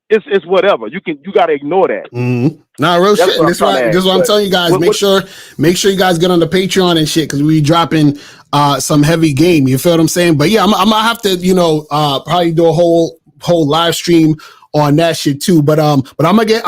it's whatever. You gotta ignore that. Nah, real shit. This is what I'm telling you guys. Make sure you guys get on the Patreon and shit because we dropping some heavy game. You feel what I'm saying? But yeah, I'm gonna have to, probably do a whole live stream on that shit too. But I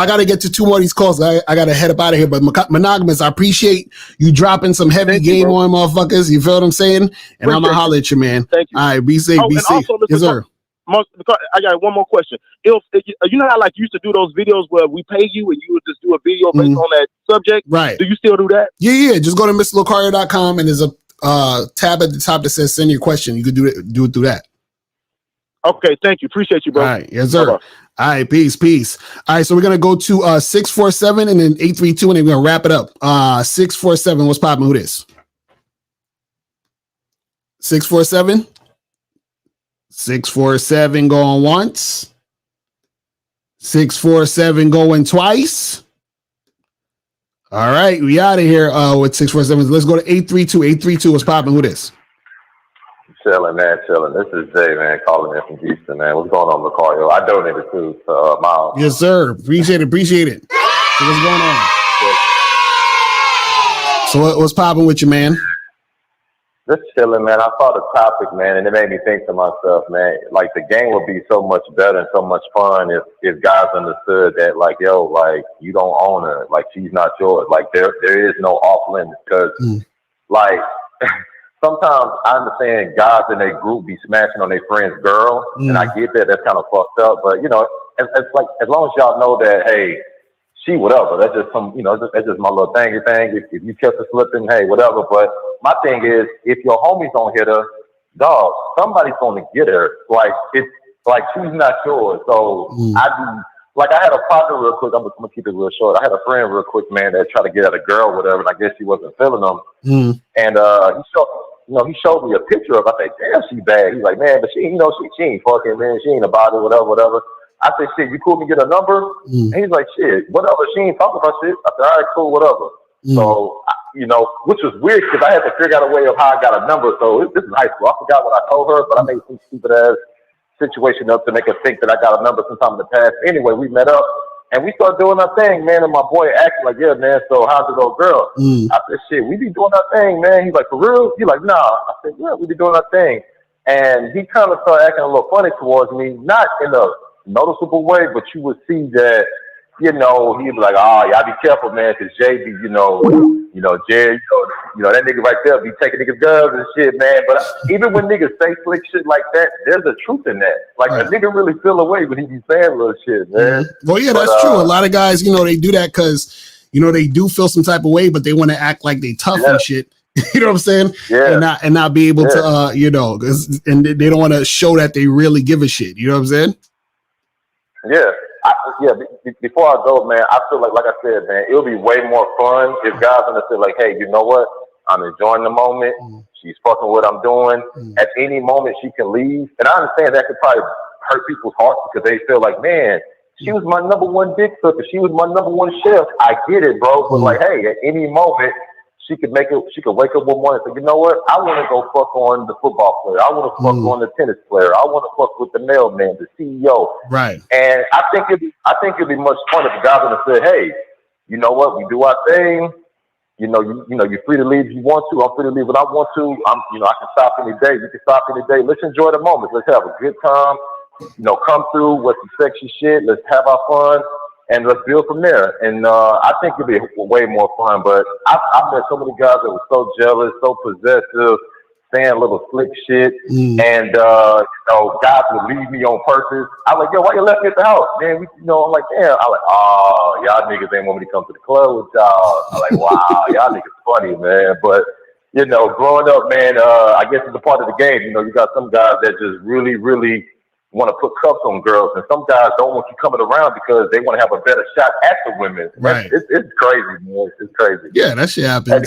gotta get to 2 more of these calls. I gotta head up out of here. But monogamous, I appreciate you dropping some heavy game on motherfuckers. You feel what I'm saying? And I'm gonna holler at you, man. Thank you. All right, be safe. Be safe. Also, Yes, sir. I got one more question. If you know how like you used to do those videos where we pay you and you would just do a video based on that subject? Right. Do you still do that? Yeah. Just go to MrLucario.com and there's a tab at the top that says send your question. You could do it through that. Okay, thank you. Appreciate you, bro. All right, yes, sir. Bye-bye. All right, peace. All right, so we're gonna go to 647 and then 832, and then we're gonna wrap it up. 647, what's popping? Who this? 647? 647 going once. 647 going twice. All right, we out of here with 647. Let's go to 832. 832, what's popping? Who this? Chilling, man, chilling. This is Jay, man, calling in from Houston, man. What's going on, Lucario? I donated to Miles. Yes, sir. Appreciate it. So what's going on? So what's popping with you, man? Just chilling, man. I saw the topic, man, and it made me think to myself, man, like the game would be so much better and so much fun if guys understood that, like, yo, like, you don't own her. Like, she's not yours. Like, there is no off limits because, like, sometimes I understand guys in a group be smashing on their friend's girl, and I get that. That's kind of fucked up. But, you know, it's like, as long as y'all know that, hey, she whatever. That's just some, that's just my little thingy thing. If you catch her slipping, hey, whatever. But my thing is, if your homies don't hit her, dog, somebody's going to get her. Like, it's like she's not yours. So I do. Like, I had a partner real quick. I'm gonna keep it real short. I had a friend real quick, man, that tried to get at a girl, or whatever. And I guess she wasn't feeling them. And he showed me a picture of. I said, damn, she bad. He's like, man, but she ain't fucking, man. She ain't about it, whatever. I said, shit, you cool me get a number? And he's like, shit, whatever. She ain't talking about shit. I said, all right, cool, whatever. So, which was weird because I had to figure out a way of how I got a number. So this is high school. I forgot what I told her, but I made some stupid ass situation up to make her think that I got a number sometime in the past. Anyway, we met up and we started doing our thing, man. And my boy acted like, yeah, man, so how's it go, girl? I said, shit, we be doing our thing, man. He's like, for real? He's like, nah. I said, yeah, we be doing our thing. And he kind of started acting a little funny towards me, not in a noticeable way, but you would see that, he'd be like, oh, y'all be careful, man, because Jay be, Jay, that nigga right there be taking niggas guns and shit, man. But even when niggas say slick shit like that, there's a truth in that. Like, a nigga really feel away when he be saying little shit, man. Well, yeah, that's true. A lot of guys, they do that because, they do feel some type of way, but they want to act like they tough and shit. You know what I'm saying? Yeah. And not be able to, and they don't want to show that they really give a shit. You know what I'm saying? Yeah. Before I go, man, I feel like I said, man, it'll be way more fun if guys understand, like, hey, you know what? I'm enjoying the moment. She's fucking what I'm doing. At any moment, she can leave. And I understand that could probably hurt people's hearts because they feel like, man, she was my number one dick sucker. She was my number one chef. I get it, bro. But like, hey, at any moment, she could wake up one morning and say, you know what? I want to go fuck on the football player. I want to fuck on the tennis player. I want to fuck with the mailman, the CEO. Right. And I think it'd be much fun if the guys would have said, hey, you know what? We do our thing. You're free to leave if you want to. I'm free to leave when I want to. I can stop any day. You can stop any day. Let's enjoy the moment. Let's have a good time. Come through with some sexy shit. Let's have our fun. And let's build from there. And I think it'll be way more fun. But I've met so many guys that were so jealous, so possessive, saying little slick shit. And, guys would leave me on purpose. I'm like, yo, why you left me at the house? Man, I'm like, damn. I'm like, oh, y'all niggas ain't want me to come to the club with y'all. I'm like, wow, y'all niggas funny, man. But, growing up, man, I guess it's a part of the game. You got some guys that just really, really want to put cuffs on girls, and some guys don't want you coming around because they want to have a better shot at the women. Right? It's crazy, man. It's crazy. Yeah, that shit happens.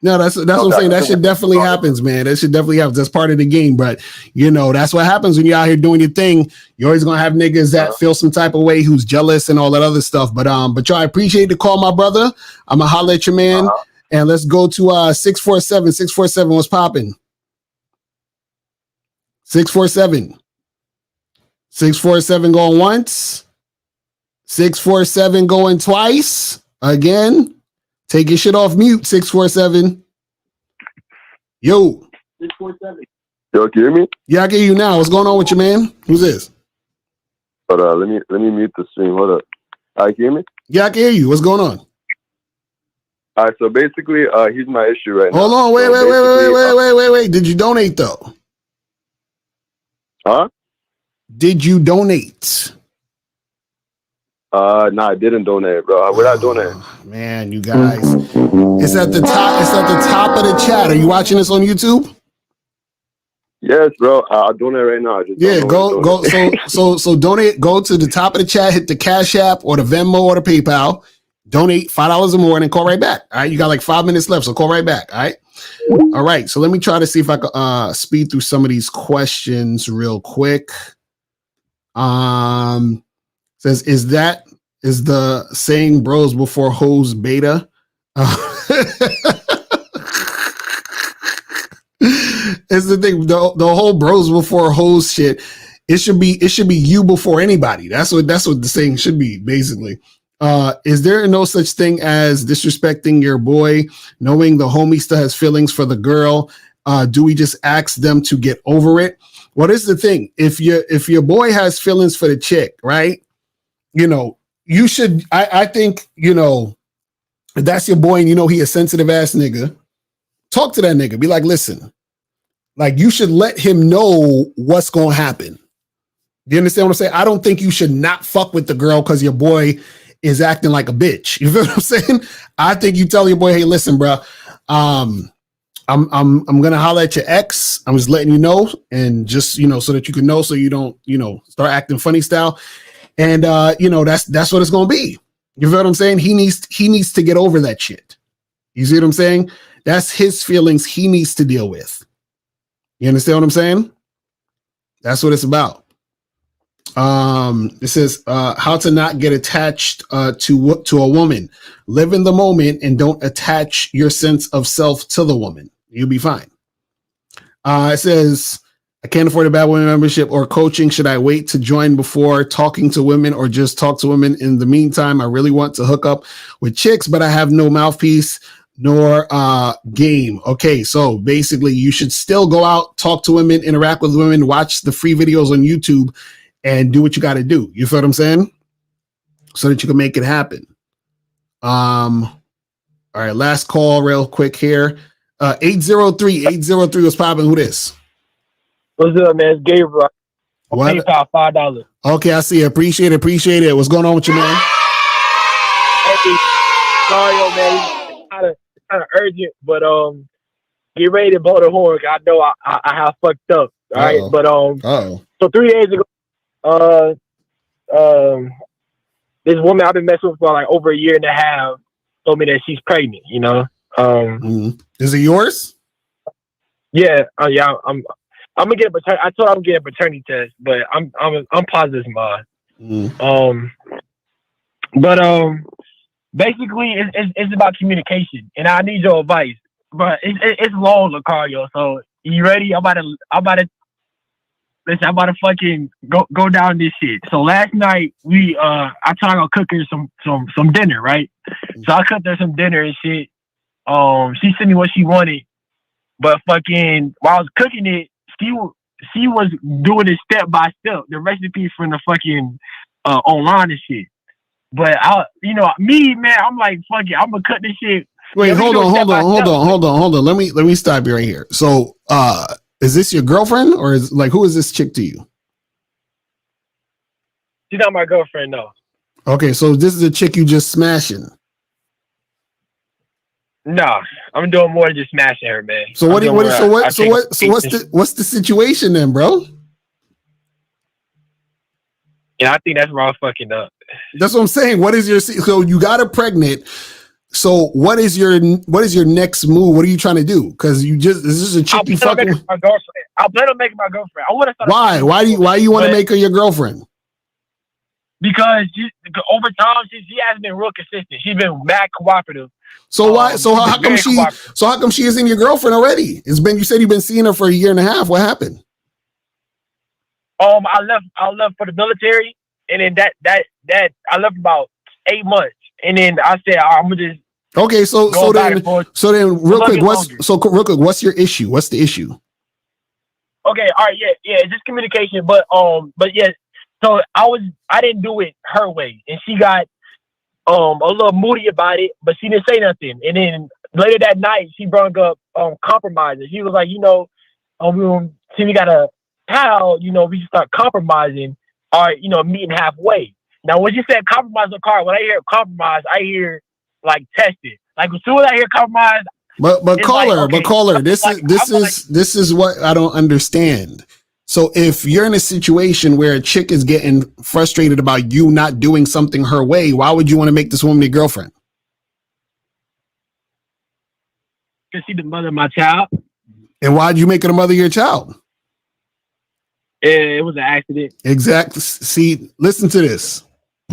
No, that's what I'm saying. That shit definitely happens, man. That shit definitely happens. That's part of the game. But that's what happens when you're out here doing your thing. You're always gonna have niggas that feel some type of way, who's jealous and all that other stuff. But y'all, I appreciate the call, my brother. I'm gonna holler at your man, and let's go to 647. 647. What's popping? 647. 647 going once. 647 going twice. Again. Take your shit off mute. 647. Yo. 647. Yo, can you hear me? Yeah, I can hear you now. What's going on with you, man? Who's this? Hold on, let me mute the stream. Hold up. All right, can you hear me? Yeah, I can hear you. What's going on? All right, so basically, here's my issue right now. Hold on, wait. Did you donate though? Huh? Did you donate? No, I didn't donate, bro. What I donate? Man, you guys. It's at the top. It's at the top of the chat. Are you watching this on YouTube? Yes, bro. I'll donate right now. Go. So donate. Go to the top of the chat. Hit the Cash App or the Venmo or the PayPal. Donate $5 or more, and then call right back. All right. You got like 5 minutes left, so call right back. All right. All right. So let me try to see if I can speed through some of these questions real quick. Says, is the saying bros before hoes beta? It's the thing, the whole bros before hoes shit. It should be you before anybody. That's what the saying should be, basically. Is there no such thing as disrespecting your boy, knowing the homie still has feelings for the girl? Do we just ask them to get over it? What is the thing? If your boy has feelings for the chick, right? You should, I think, if that's your boy and he a sensitive ass nigga, talk to that nigga. Be like, listen, like you should let him know what's going to happen. Do you understand what I'm saying? I don't think you should not fuck with the girl because your boy is acting like a bitch. You feel what I'm saying? I think you tell your boy, hey, listen, bro, I'm gonna holler at your ex. I'm just letting you know, and just so that you can know, so you don't start acting funny style. And that's what it's gonna be. You feel what I'm saying? He needs to get over that shit. You see what I'm saying? That's his feelings he needs to deal with. You understand what I'm saying? That's what it's about. It says how to not get attached to a woman. Live in the moment and don't attach your sense of self to the woman. You'll be fine. It says, I can't afford a bad woman membership or coaching. Should I wait to join before talking to women or just talk to women in the meantime? I really want to hook up with chicks, but I have no mouthpiece nor game. Okay, so basically you should still go out, talk to women, interact with women, watch the free videos on YouTube, and do what you got to do. You feel what I'm saying? So that you can make it happen. All right, last call real quick here. 803 was popping. Who this? What's up, man? It's Gabriel. What? PayPal $5. Okay, I see. Appreciate it. What's going on with you, man? Hey, sorry, man. It's kind of urgent, but get ready to blow the horn. I know I have fucked up. All right, but so 3 days ago, this woman I've been messing with for like over a year and a half told me that she's pregnant. Is it yours? Yeah, yeah. I'm gonna get I told her I'm getting a paternity test, but I'm positive it's mine. But basically it's about communication, and I need your advice. But it's long, Lucario. So you ready? I'm about to fucking go down this shit. So last night I tried to cook her some dinner, right? So I cooked her some dinner and shit. She sent me what she wanted, but fucking while I was cooking it, she was doing it step by step, the recipe from the fucking online and shit. But me, man, I'm like, fuck it, I'm gonna cut this shit. Wait, hold on. Let me stop you right here. So, is this your girlfriend, or who is this chick to you? She's not my girlfriend, no. Okay, so this is a chick you just smashing. No, I'm doing more than just smashing her, man. So what's the situation then, bro? Yeah, I think that's where I'm fucking up. That's what I'm saying. What is so you got her pregnant? So what is your next move? What are you trying to do? Because this is a chick you fucking. My girlfriend. I plan on making my girlfriend. I want to. Why? Why do you want to make her your girlfriend? Because over time she hasn't been real consistent. She's been mad cooperative. So why? So how come she isn't your girlfriend already? You said you've been seeing her for a year and a half. What happened? I left for the military, and then that I left about 8 months, and then I said I'm gonna just. Okay, so then real quick, what's your issue? What's the issue? Okay, all right, yeah, just communication, but yeah. So I didn't do it her way, and she got a little moody about it, but she didn't say nothing. And then later that night, she brought up compromising. She was like, we got a pal, we should start compromising, or meeting halfway. Now, when you said compromise the car, when I hear compromise, I hear like tested. Like as soon as I hear compromise, but caller, this is what I don't understand. So if you're in a situation where a chick is getting frustrated about you not doing something her way, why would you want to make this woman your girlfriend? Because she's the mother of my child. And why'd you make her the mother of your child? It was an accident. Exactly. See, listen to this.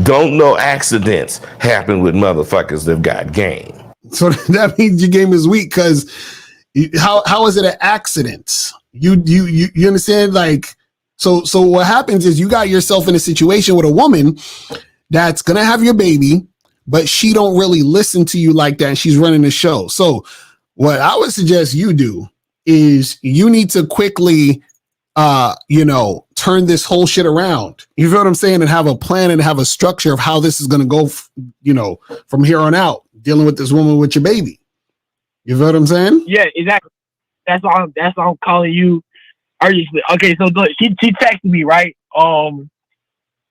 Don't know accidents happen with motherfuckers that got game. So that means your game is weak, because how is it an accident? You understand? Like, so what happens is you got yourself in a situation with a woman that's gonna have your baby, but she don't really listen to you like that, and she's running the show. So what I would suggest you do is you need to quickly turn this whole shit around. You feel what I'm saying? And have a plan and have a structure of how this is going to go, from here on out, dealing with this woman with your baby. You feel what I'm saying? Yeah, exactly. That's why I'm calling you urgently. Okay, so look, she texted me, right? And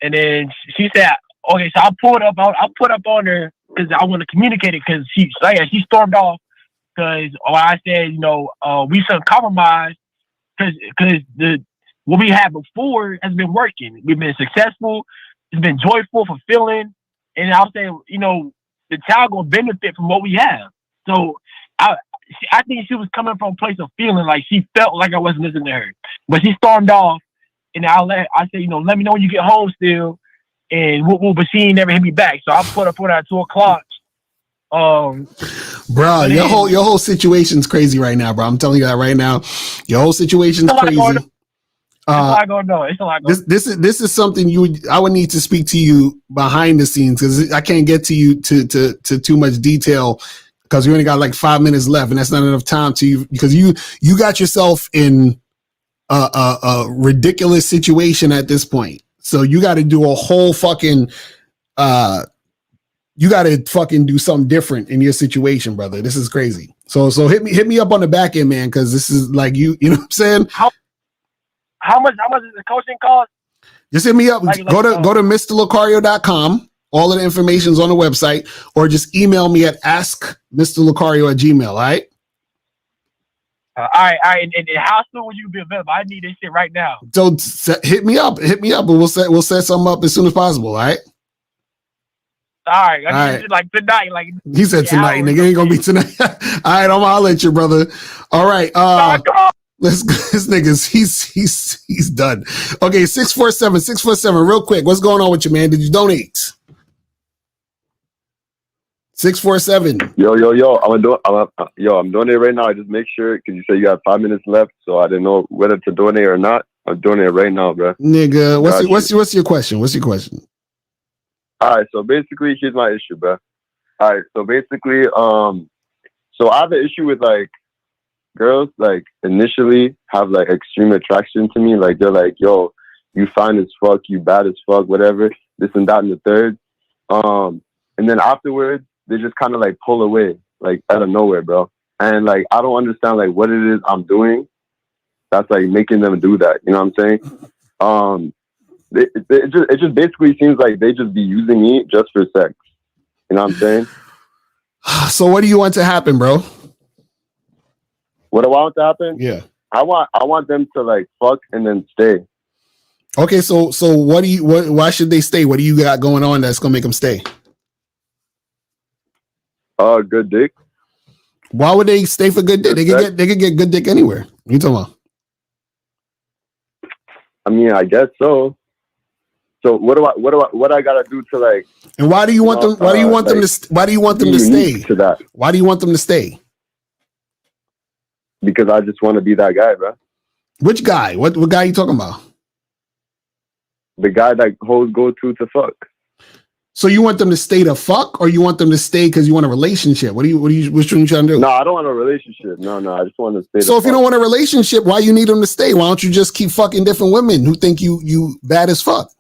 then she said, okay, so I put up on her because I want to communicate it, because she stormed off because I said, we shouldn't compromise because what we had before has been working. We've been successful. It's been joyful, fulfilling, and I'll say, the child gonna benefit from what we have. So I think she was coming from a place of feeling like she felt like I wasn't listening to her, but she stormed off, and I said, let me know when you get home still, and but she never hit me back. So I put her at 2:00. Bro, your whole situation's crazy right now, bro. I'm telling you that right now. Your whole situation's crazy. It's a lot going on. This is something I would need to speak to you behind the scenes, because I can't get to you to too much detail, because we only got like 5 minutes left, and that's not enough time to you, because you got yourself in a ridiculous situation at this point. So you got to do a whole fucking you got to fucking do something different in your situation, brother. This is crazy. So hit me up on the back end, man, because this is like you know what I'm saying? How much does the coaching cost? Just hit me up. Go to MrLocario.com. All of the information's on the website, or just email me at askmrlocario@gmail. All right. All right. And how soon will you be available? I need this shit right now. So hit me up, and we'll set something up as soon as possible. All right. All right. Like tonight. Like he said tonight, nigga. Ain't gonna be tonight. All right, I'm gonna holler at you, brother. All right. This nigga's he's done. Okay, 647, real quick. What's going on with you, man? Did you donate? 647. Yo. I'm doing it right now. I just make sure, because you said you got 5 minutes left, so I didn't know whether to donate or not. I'm doing it right now, bro. Nigga, what's your question? What's your question? All right, so basically, here's my issue, bro. All right, so basically, so I have an issue with like girls like initially have like extreme attraction to me. Like they're like, yo, you fine as fuck, you bad as fuck, whatever, this and that and the third. And then afterwards, they just kind of like pull away, like out of nowhere, bro. And like, I don't understand like what it is I'm doing that's like making them do that. You know what I'm saying? It just basically seems like they just be using me just for sex. You know what I'm saying? So what do you want to happen, bro? What do I want to happen? Yeah. I want them to like fuck and then stay. Okay, so why should they stay? What do you got going on that's gonna make them stay? Good dick. Why would they stay for good dick? They could get good dick anywhere. What you talking about? I mean, I guess so. So what I gotta do to like? And why do you want them? Why do you want them to stay? Why do you want them to stay? Because I just want to be that guy, bro. Which guy? What guy are you talking about? The guy that hoes go to fuck. So you want them to stay to fuck, or you want them to stay because you want a relationship? Which one are you trying to do? No, I don't want a relationship. No, I just want to stay. So if you don't want a relationship, why you need them to stay? Why don't you just keep fucking different women who think you bad as fuck?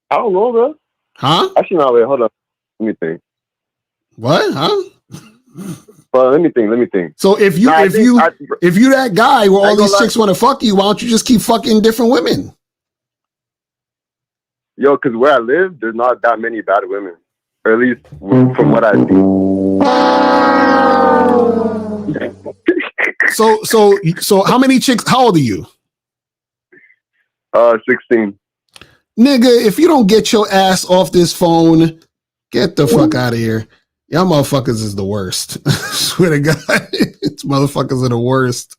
I don't know, bro. Huh? Actually, no, wait, hold on. Let me think. What? Huh? Well, let me think. So if you that guy where all these chicks want to fuck you, why don't you just keep fucking different women? Yo, because where I live, there's not that many bad women, or at least from what I see. So how many chicks? How old are you? 16. Nigga, if you don't get your ass off this phone, get the fuck out of here. Y'all motherfuckers is the worst. I swear to God, it's motherfuckers are the worst.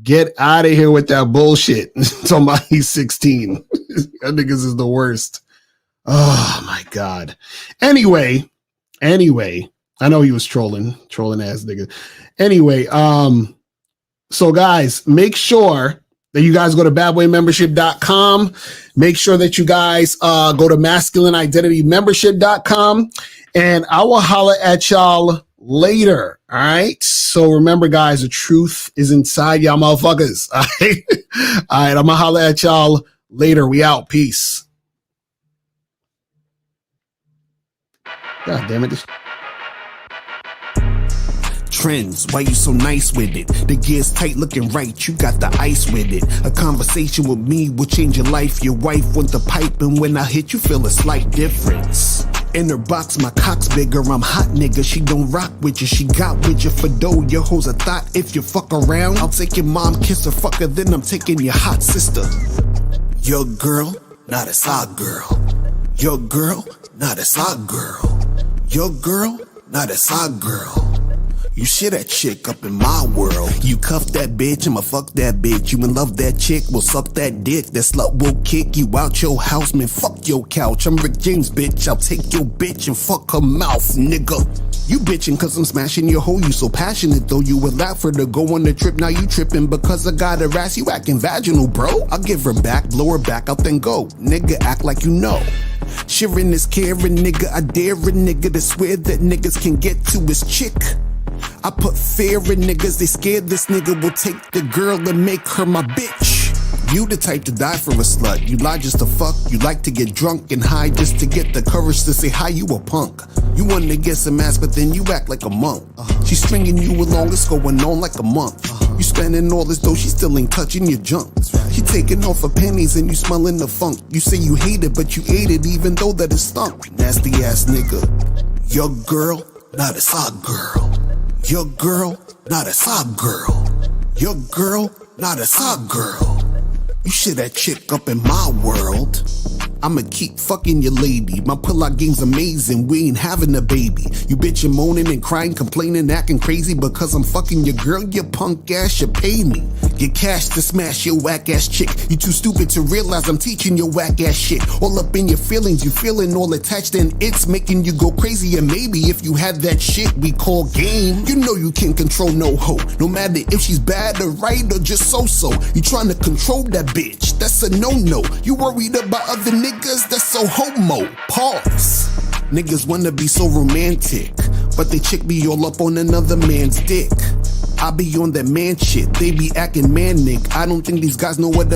Get out of here with that bullshit. Talking about he's 16. That niggas is the worst. Oh my God. Anyway, I know he was trolling ass nigga. Anyway, so guys, make sure that you guys go to badboymembership.com. Make sure that you guys go to masculineidentitymembership.com, and I will holler at y'all later. All right. So remember, guys, the truth is inside y'all motherfuckers. All right. All right. I'm gonna holler at y'all later. We out. Peace. God damn it. Trends, why you so nice with it? The gear's tight, looking right, you got the ice with it. A conversation with me will change your life. Your wife wants the pipe, and when I hit, you feel a slight difference. In her box, my cock's bigger, I'm hot nigga. She don't rock with you, she got with you for dough. Your hoes a thought, if you fuck around, I'll take your mom, kiss her, fuck her, then I'm taking your hot sister. Your girl, not a side girl. Your girl, not a side girl. Your girl, not a side girl. You shit that chick up in my world. You cuff that bitch, I'ma fuck that bitch. You in love that chick, will suck that dick. That slut will kick you out your house, man, fuck your couch. I'm Rick James, bitch, I'll take your bitch and fuck her mouth, nigga. You bitchin' cause I'm smashing your hoe, you so passionate though. You would laugh for her to go on the trip, now you trippin' because I got her ass, you acting vaginal, bro. I'll give her back, blow her back out, then go. Nigga, act like you know. Sharing is caring, nigga, I dare a nigga to swear that niggas can get to his chick. I put fear in niggas, they scared this nigga will take the girl and make her my bitch. You the type to die for a slut, you lie just to fuck. You like to get drunk and high just to get the courage to say hi, you a punk. You want to get some ass but then you act like a monk. She's stringing you along, it's going on like a month. You spending all this dough, she still ain't touching your junk. She taking off her panties and you smelling the funk. You say you hate it but you ate it even though that it stunk. Nasty ass nigga. Your girl, not a side girl. Your girl, not a side girl. Your girl, not a side girl. You shit that chick up in my world. I'ma keep fucking your lady. My pull-out game's amazing, we ain't having a baby. You bitchin' moaning and crying, complaining, acting crazy because I'm fucking your girl, you punk ass, you pay me. Get cash to smash your whack ass chick. You too stupid to realize I'm teaching your whack ass shit. All up in your feelings, you feeling all attached and it's making you go crazy. And maybe if you had that shit we call game, you know you can't control no hoe. No matter if she's bad or right or just so-so. You trying to control that bitch, that's a no-no. You worried about other niggas, that's so homo. Pause. Niggas wanna be so romantic, but they chick be all up on another man's dick. I be on that man shit, they be acting manic. I don't think these guys know what